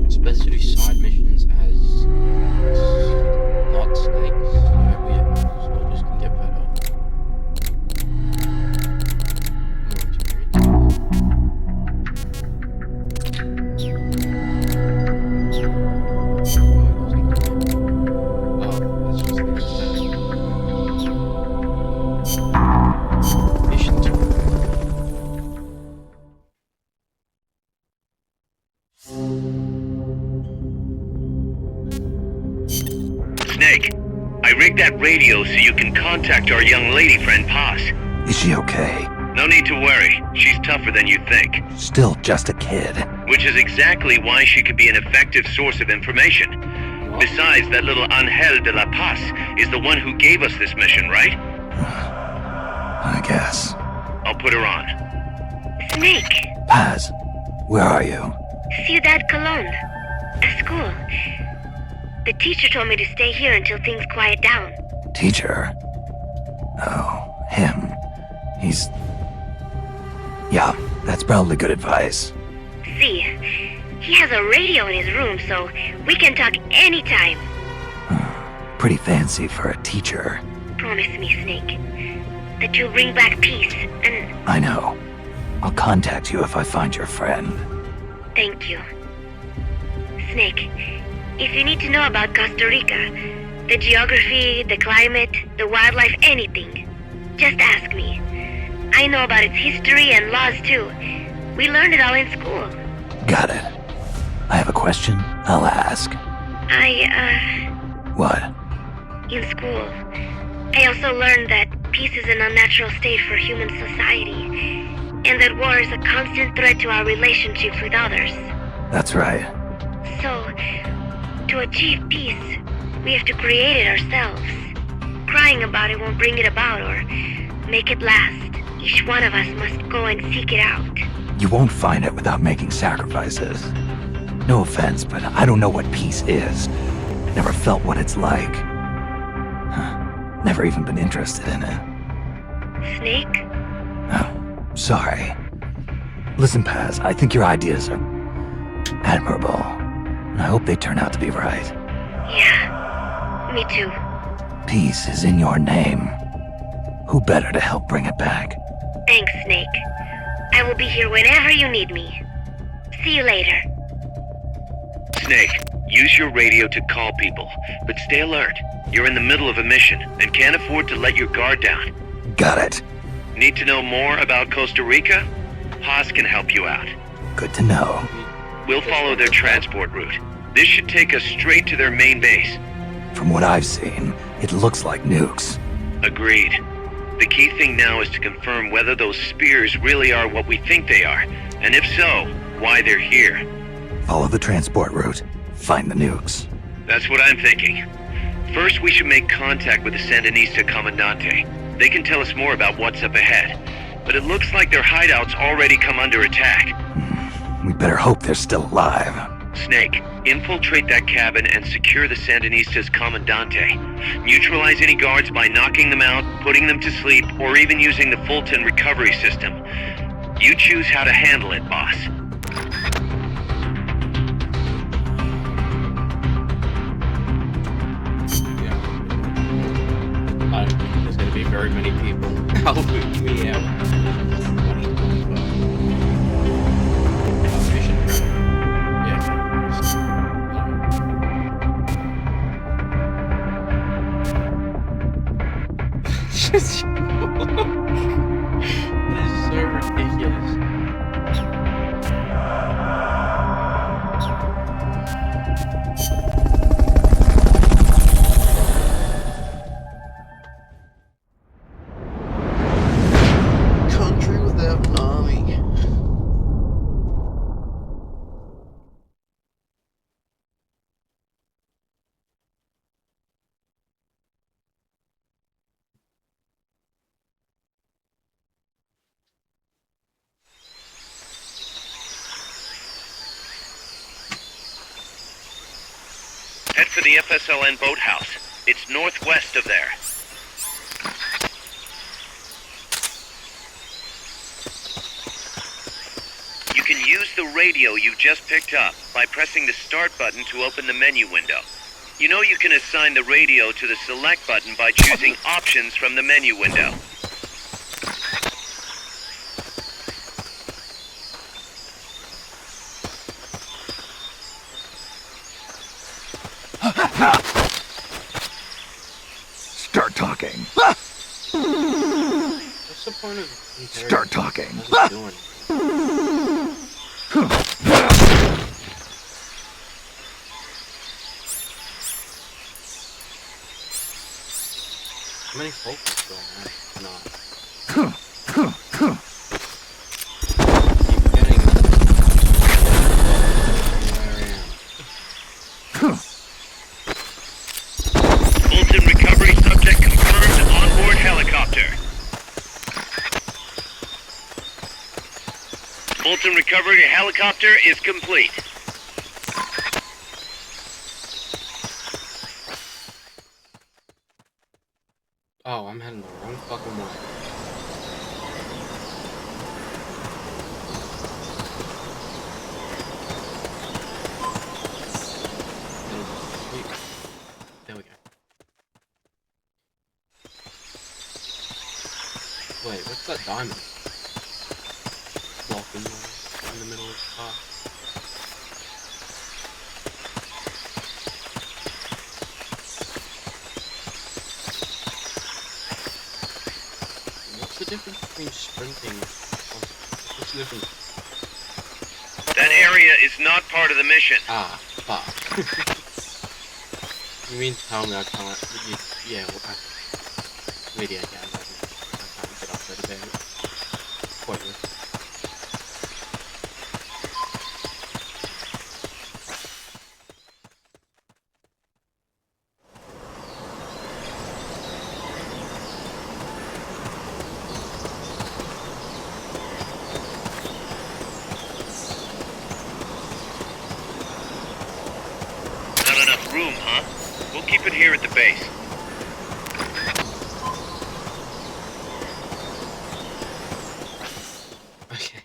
It's best to do side missions as not snakes, so yeah, soldiers can get better. More Snake, I rigged that radio so you can contact our young lady friend Paz. Is she okay? No need to worry. She's tougher than you think. Still just a kid. Which is exactly why she could be an effective source of information. Besides, that little Angel de la Paz is the one who gave us this mission, right? I guess. I'll put her on. Snake, Paz, where are you? Ciudad Colon. A school. The teacher told me to stay here until things quiet down. Teacher? Oh, him. He's... Yeah, that's probably good advice. See, he has a radio in his room, so we can talk anytime. Pretty fancy for a teacher. Promise me, Snake, that you'll bring back peace, and I know. I'll contact you if I find your friend. thank you. Snake, if you need to know about Costa Rica, the geography, the climate, the wildlife, anything, just ask me. I know about its history and laws too. We learned it all in school. Got it. I have a question. I'll ask. What? In school, I also learned that peace is an unnatural state for human society, and that war is a constant threat to our relationships with others. That's right. So, to achieve peace, we have to create it ourselves. Crying about it won't bring it about or make it last. Each one of us must go and seek it out. You won't find it without making sacrifices. No offense, but I don't know what peace is. Never felt what it's like. Never even been interested in it. Snake? Oh, sorry. Listen, Paz, I think your ideas are admirable. I hope they turn out to be right. Yeah, me too. Peace is in your name. Who better to help bring it back? Thanks, Snake. I will be here whenever you need me. See you later. Snake, use your radio to call people, but stay alert. You're in the middle of a mission and can't afford to let your guard down. Got it. Need to know more about Costa Rica? Haas can help you out. Good to know. We'll follow their transport route. This should take us straight to their main base. From what I've seen, it looks like nukes. Agreed. The key thing now is to confirm whether those spears really are what we think they are, and if so, why they're here. Follow the transport route. Find the nukes. That's what I'm thinking. First, we should make contact with the Sandinista Comandante. They can tell us more about what's up ahead. But it looks like their hideout's already come under attack. We better hope they're still alive. Snake, infiltrate that cabin and secure the Sandinista's Comandante. Neutralize any guards by knocking them out, putting them to sleep, or even using the Fulton recovery system. You choose how to handle it, boss. I don't think there's going to be very many people helping me out. Mission prep. Yeah. This is so ridiculous. Country without an army. Head for the FSLN boathouse. It's northwest of there. You can use the radio you just picked up by pressing the start button to open the menu window. You know you can assign the radio to the select button by choosing options from the menu window. Start talking. What's the point of Start talking. How's it doing? How many folk is going on? Not. Keep getting Fulton recovery subject confirmed onboard helicopter. Fulton recovery helicopter is complete. Oh, I'm heading the wrong fucking way. There we go. Wait, what's that diamond? Walking in the middle of the car. What's the difference between sprinting? What's the difference? That area is not part of the mission. Ah, fuck. You mean to tell me I can't? Yeah, well, maybe I can. I can't get off that event. Pointless. Not enough room, huh? We'll keep it here at the base. Okay.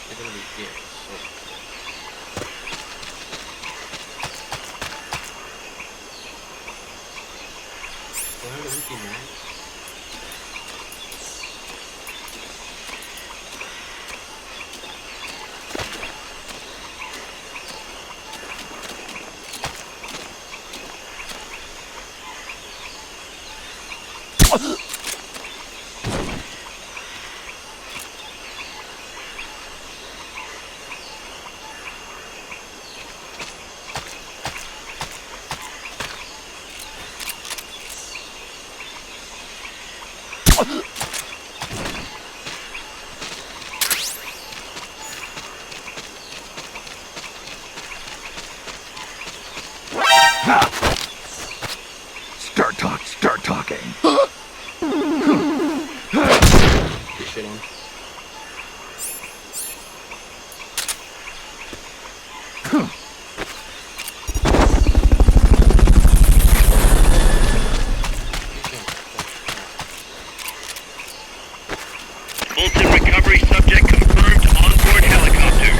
They're gonna be here, so... Do I have an empty mag? Start talking. Get shit on. Fulton recovery subject confirmed onboard helicopter.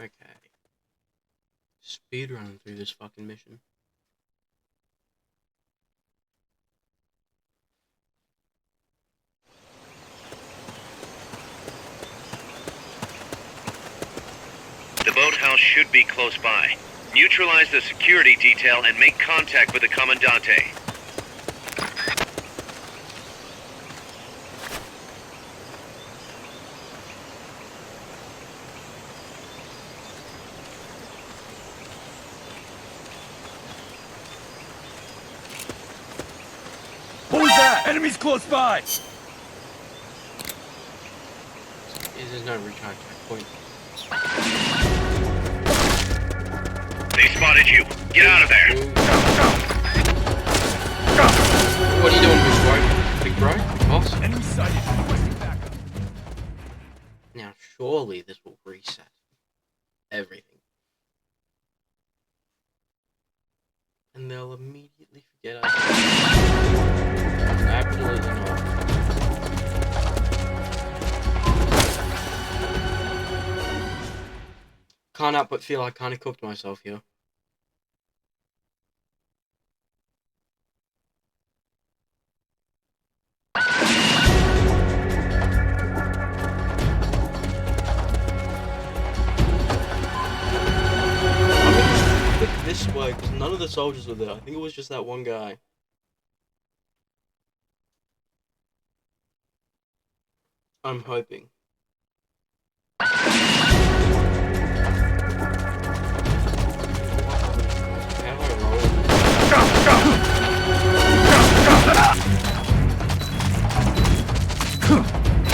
Okay. Speed running through this fucking mission. The boathouse should be close by. Neutralize the security detail and make contact with the Commandante. Enemies close by! There's no recharge checkpoint. They spotted you. Get out of there. What are you doing, big bro? Big boss? Enemy sighted. Requesting backup. Now, surely this will reset everything. And they'll immediately forget us. Absolutely not. Can't help but feel I kind of cooked myself here. This way, because none of the soldiers were there. I think it was just that one guy. I'm hoping.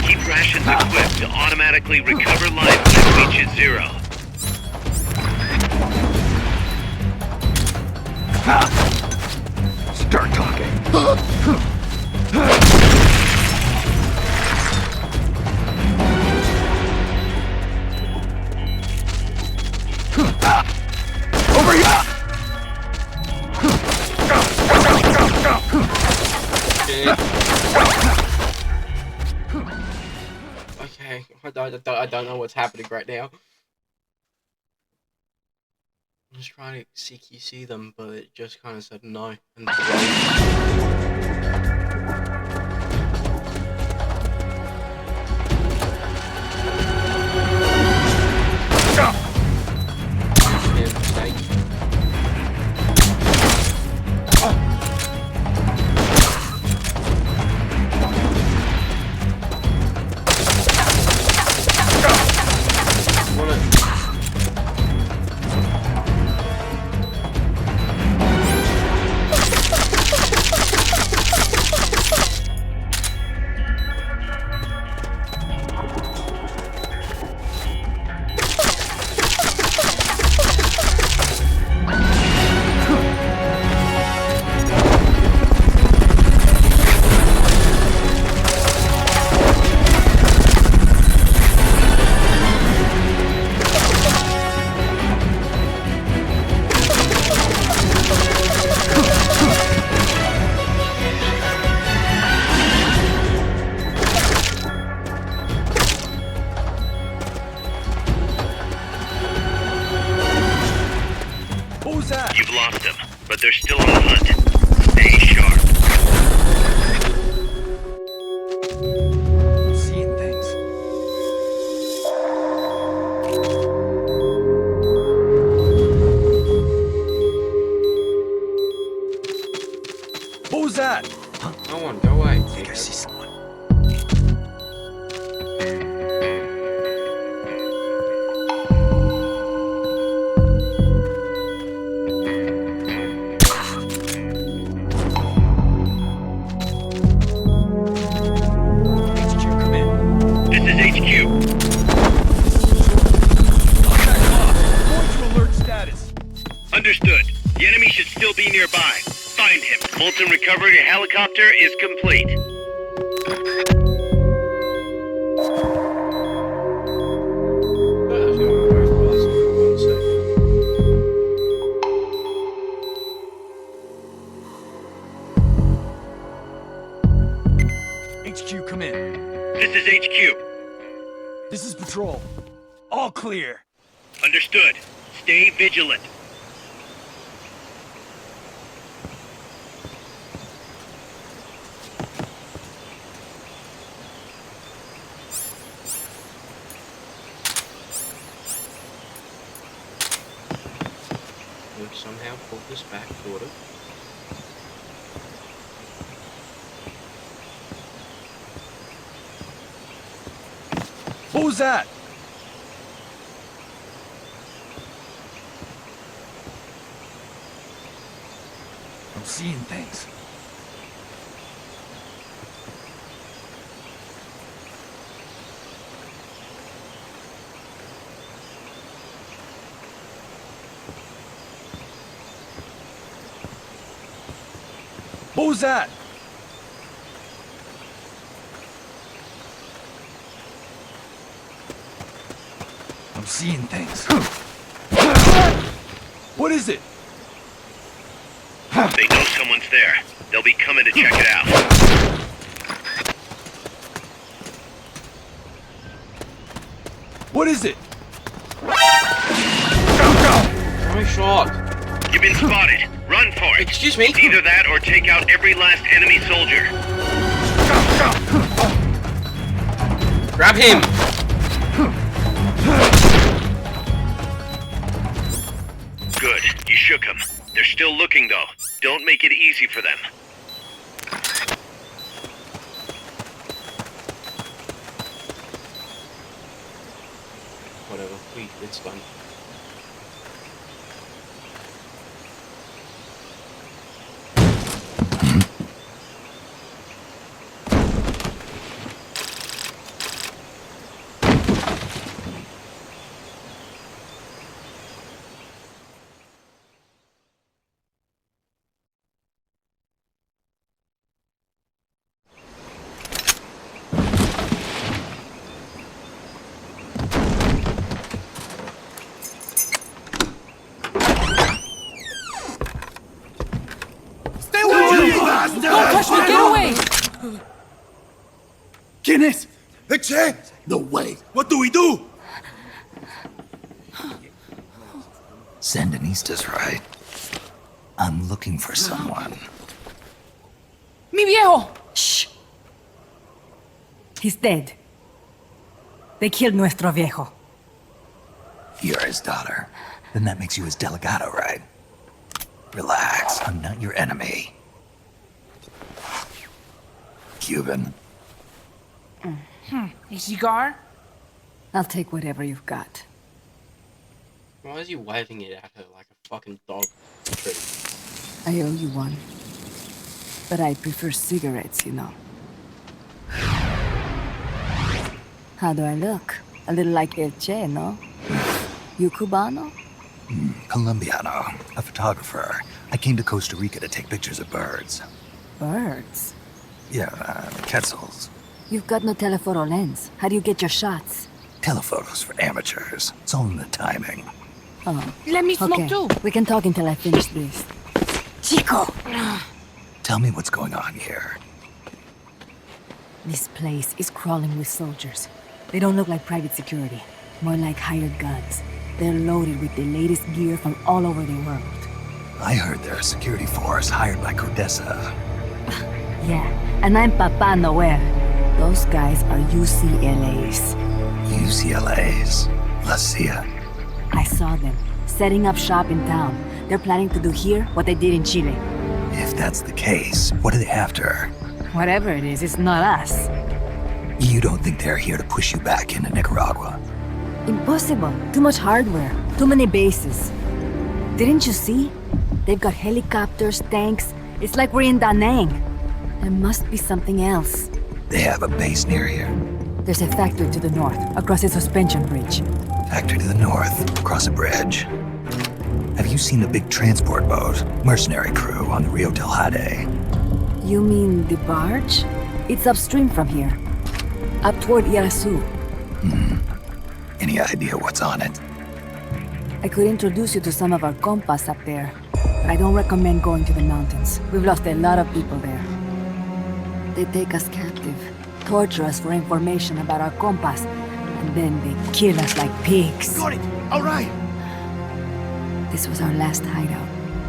Keep rations equipped to automatically recover life when it reaches 0. Start talking. Over here! Okay, I don't know what's happening right now. I'm just trying to see them, but it just kind of said no. And You've lost them, but they're still on the hunt. Stay sharp. Seeing things. What was that? no one, go away. I think I see someone. Understood. The enemy should still be nearby. Find him. Fulton recovery helicopter is complete. HQ, come in. This is HQ. This is Patrol. All clear. Understood. Stay vigilant. We've somehow pulled this back, sort of. What was that? I'm seeing things. What was that? I'm seeing things. What is it? They know someone's there. They'll be coming to check it out. What is it? I'm shot. You've been spotted. Run for it. Excuse me? It's either that or take out every last enemy soldier. Grab him. Good. You shook them. They're still looking, though. Don't make it easy for them. Whatever. It's fine. Don't touch me! Get away! ¿Quién es? Che! No way. What do we do? Sandinista's right. I'm looking for someone. Mi viejo! Shh. He's dead. They killed nuestro viejo. You're his daughter. Then that makes you his delegado, right? Relax. I'm not your enemy. Cuban. A cigar? I'll take whatever you've got. Why is he waving it at her like a fucking dog tree? I owe you one. But I prefer cigarettes, you know. How do I look? A little like El Che, no? You Cubano? Colombiano. A photographer. I came to Costa Rica to take pictures of birds. Birds? Yeah, quetzals. You've got no telephoto lens. How do you get your shots? Telephotos for amateurs. It's all in the timing. Oh. Let me smoke too. We can talk until I finish this. Chico! Tell me what's going on here. This place is crawling with soldiers. They don't look like private security. More like hired guns. They're loaded with the latest gear from all over the world. I heard they're a security force hired by Codesa. Yeah, and I'm Papa Noel. Those guys are UCLA's. UCLA's? La CIA? I saw them, setting up shop in town. They're planning to do here what they did in Chile. If that's the case, what are they after? Whatever it is, it's not us. You don't think they're here to push you back into Nicaragua? Impossible. Too much hardware. Too many bases. Didn't you see? They've got helicopters, tanks. It's like we're in Da Nang. There must be something else. They have a base near here. There's a factory to the north, across a suspension bridge. Factory to the north, across a bridge. Have you seen the big transport boat, mercenary crew on the Rio del Jade? You mean the barge? It's upstream from here. Up toward Irasu. Any idea what's on it? I could introduce you to some of our compas up there. But I don't recommend going to the mountains. We've lost a lot of people there. They take us captive, torture us for information about our compas, and then they kill us like pigs. Got it. All right. This was our last hideout,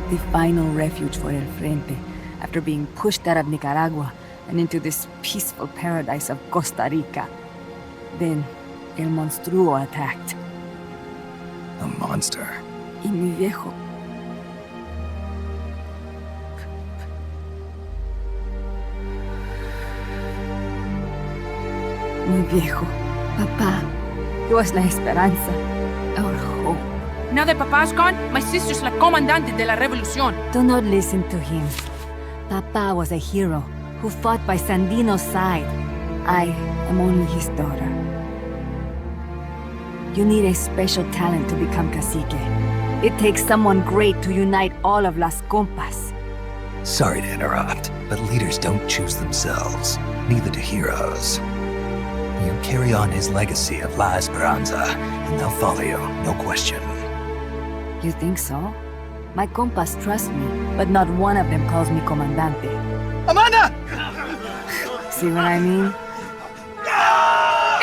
the final refuge for El Frente, after being pushed out of Nicaragua and into this peaceful paradise of Costa Rica. Then, El Monstruo attacked. A monster? Y mi viejo. Mi viejo. Papá. He was la esperanza. Our hope. Now that Papa's gone, my sister's la comandante de la revolución. Do not listen to him. Papa was a hero who fought by Sandino's side. I am only his daughter. You need a special talent to become cacique. It takes someone great to unite all of Las Compas. Sorry to interrupt, but leaders don't choose themselves. Neither do heroes. You carry on his legacy of La Esperanza, and they'll follow you, no question. You think so? My compas trust me, but not one of them calls me Comandante. Amanda! See what I mean?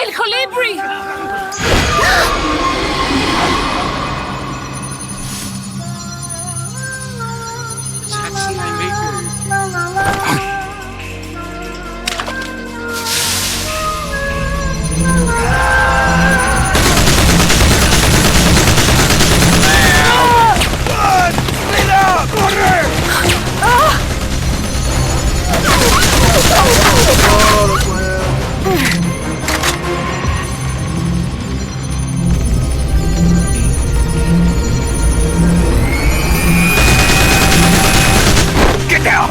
El Colibri! Get down!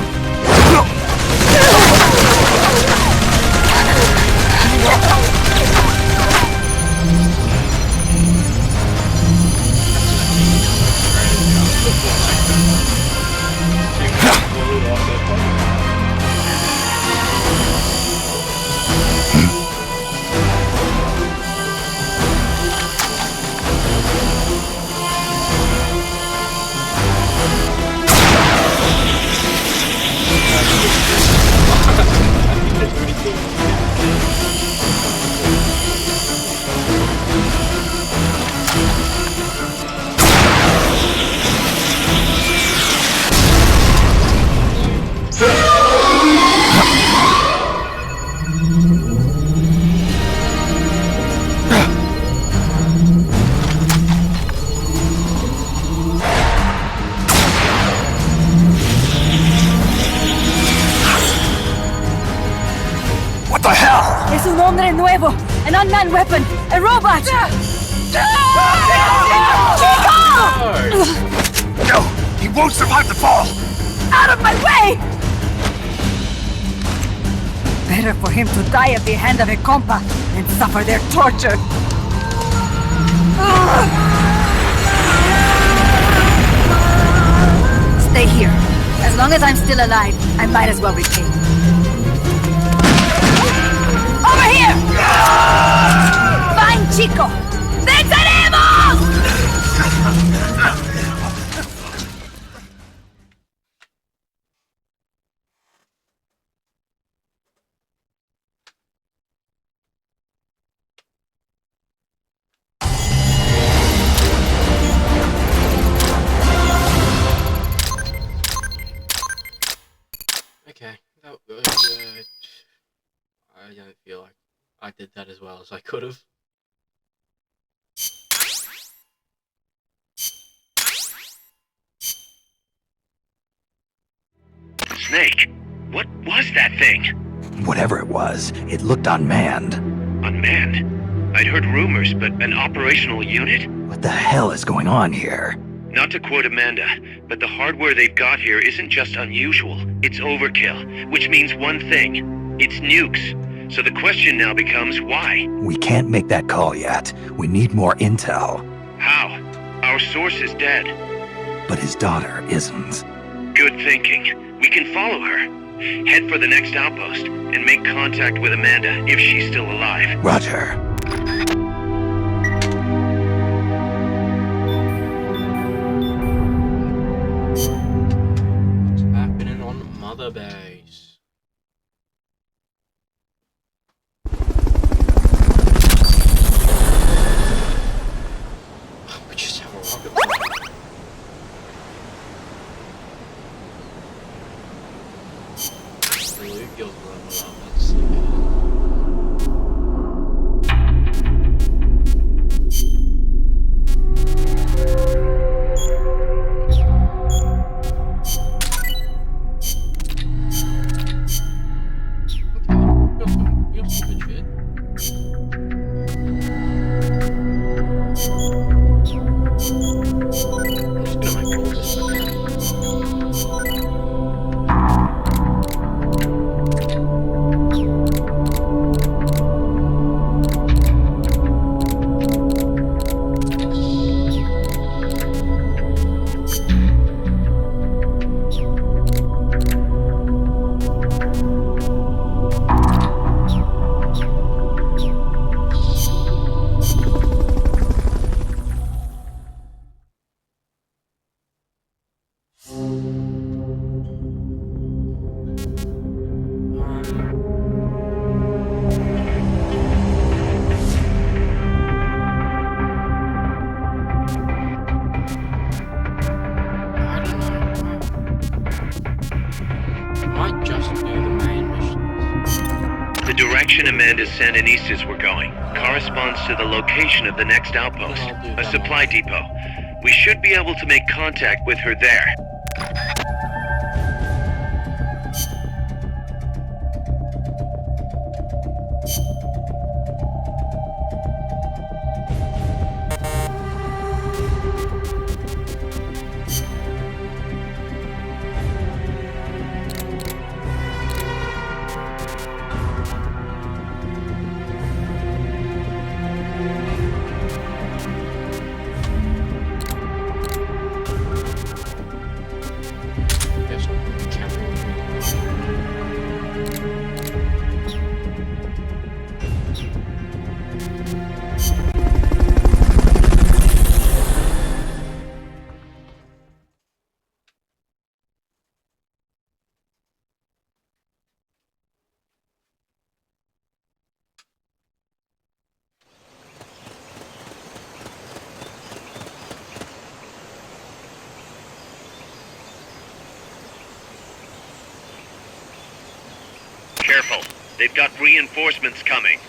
What the hell? Es un hombre nuevo, an unmanned weapon, a robot! No! He won't survive the fall! Out of my way! Better for him to die at the hand of a compa than suffer their torture. Stay here. As long as I'm still alive, I might as well repay. Over here! Fine, chico! ¡Venceremos! Okay, that was, I don't feel like I did that as well as I could have. Snake, what was that thing? Whatever it was, it looked unmanned. Unmanned? I'd heard rumors, but an operational unit? What the hell is going on here? Not to quote Amanda, but the hardware they've got here isn't just unusual, it's overkill, which means one thing. It's nukes. So the question now becomes why? We can't make that call yet. We need more intel. How? Our source is dead. But his daughter isn't. Good thinking. We can follow her. Head for the next outpost and make contact with Amanda if she's still alive. Roger. What's happening on Mother Base? We just have a rocket launcher. Bluegills running around, that's might just do the main missions. The direction Amanda's Sandinistas were going corresponds to the location of the next outpost, a supply depot. We should be able to make contact with her there. Careful. They've got reinforcements coming.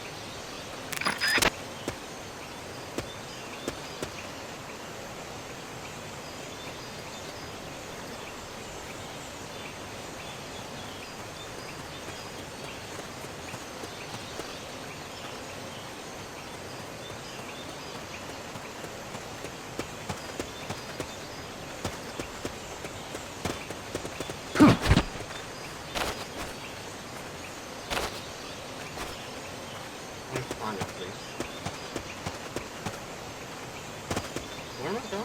Where am I going?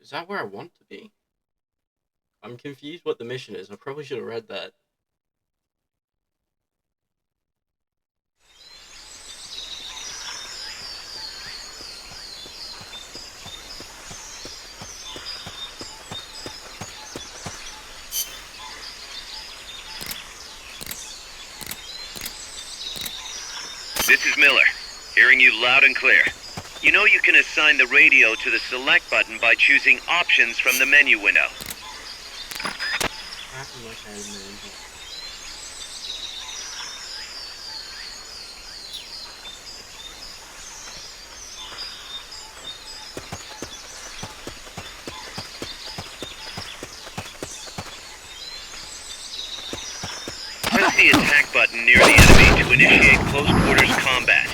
Is that where I want to be? I'm confused what the mission is. I probably should have read that. This is Miller, hearing you loud and clear. You know you can assign the radio to the select button by choosing options from the menu window. Press the attack button near the enemy to initiate close quarters combat.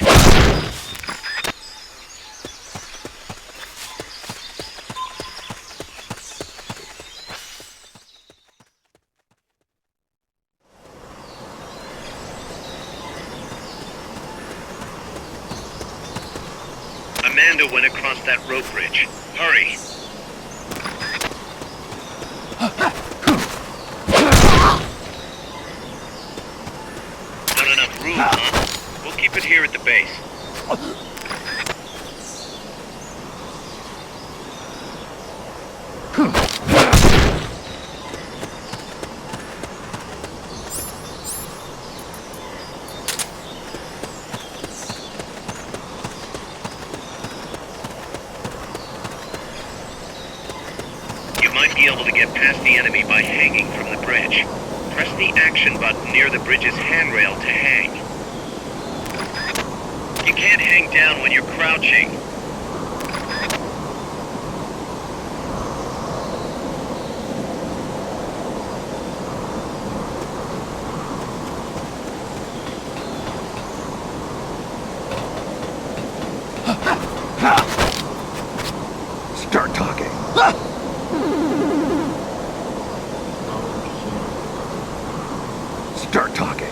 Amanda went across that rope bridge. Hurry! Not enough room, huh? We'll keep it here at the base. Might be able to get past the enemy by hanging from the bridge. Press the action button near the bridge's handrail to hang. You can't hang down when you're crouching. Start talking. Start talking.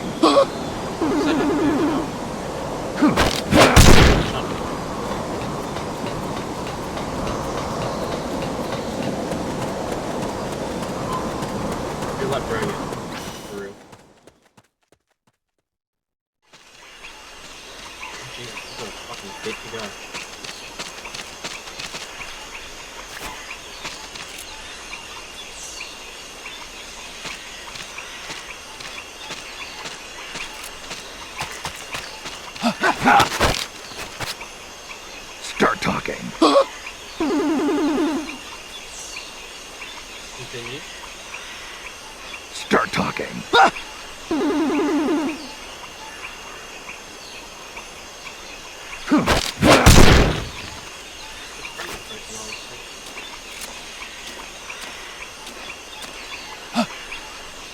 You're like brilliant. For real. Jesus, this is a fucking bit to go.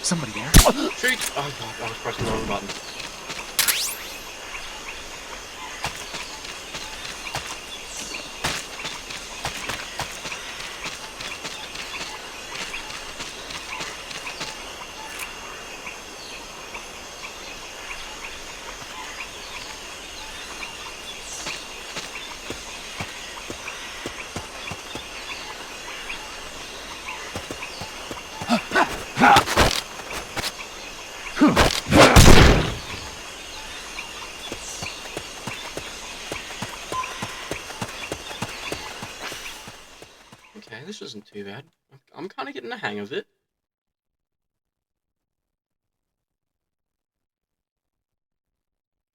Somebody there? Shoot! Oh god, I was pressing the wrong button. Okay, this isn't too bad. I'm kind of getting the hang of it.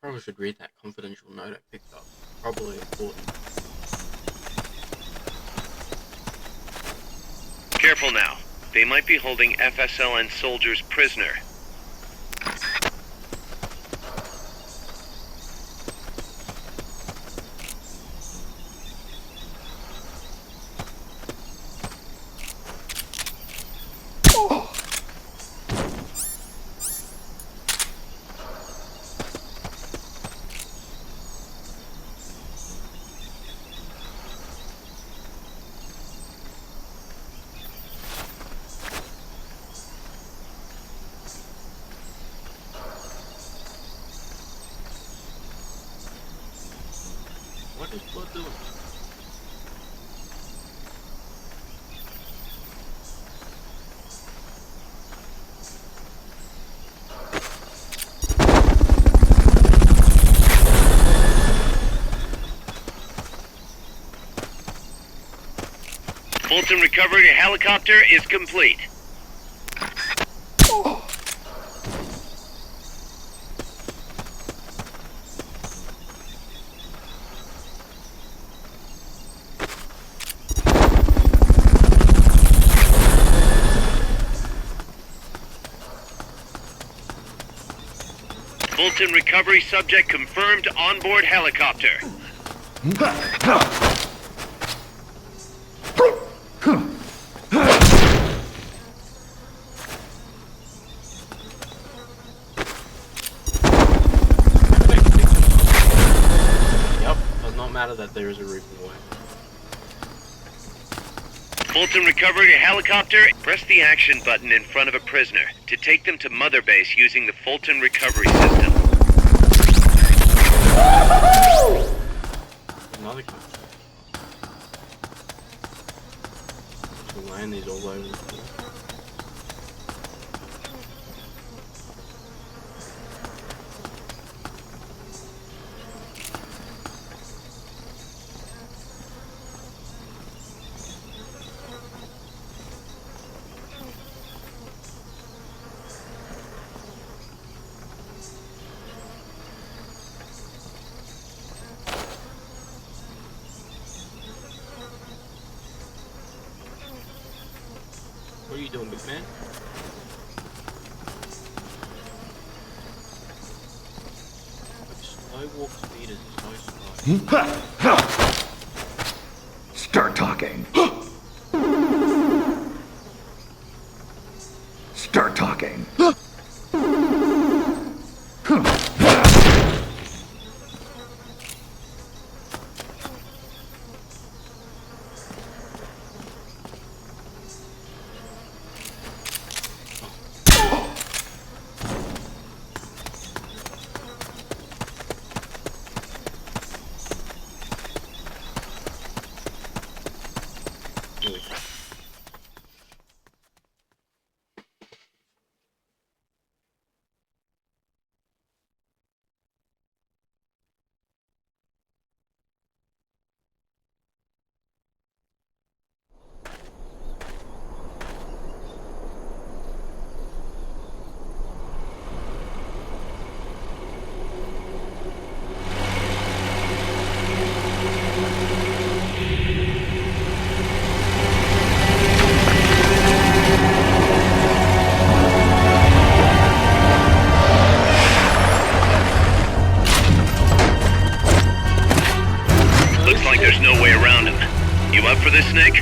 Probably should read that confidential note I picked up. Probably important. Careful now. They might be holding FSLN soldiers prisoner. What is blood doing? Fulton recovery helicopter is complete. Fulton recovery subject confirmed onboard helicopter. Yep, does not matter that there is a roof away. Fulton recovery helicopter. Press the action button in front of a prisoner to take them to Mother Base using the Fulton recovery system. Another car. We'll land these all over the floor. What are you doing, big man? Slow walk speed is so slow. Start talking. Start talking. for this, Snake?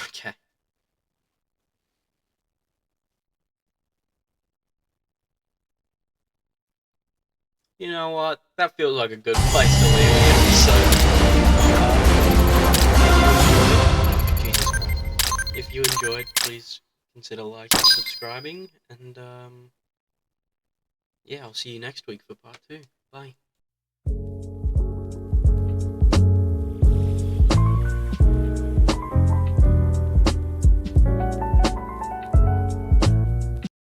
Okay. You know what? That feels like a good place to leave the episode. Jesus Christ. If you enjoyed, please consider liking and subscribing. And, yeah, I'll see you next week for part 2. Bye.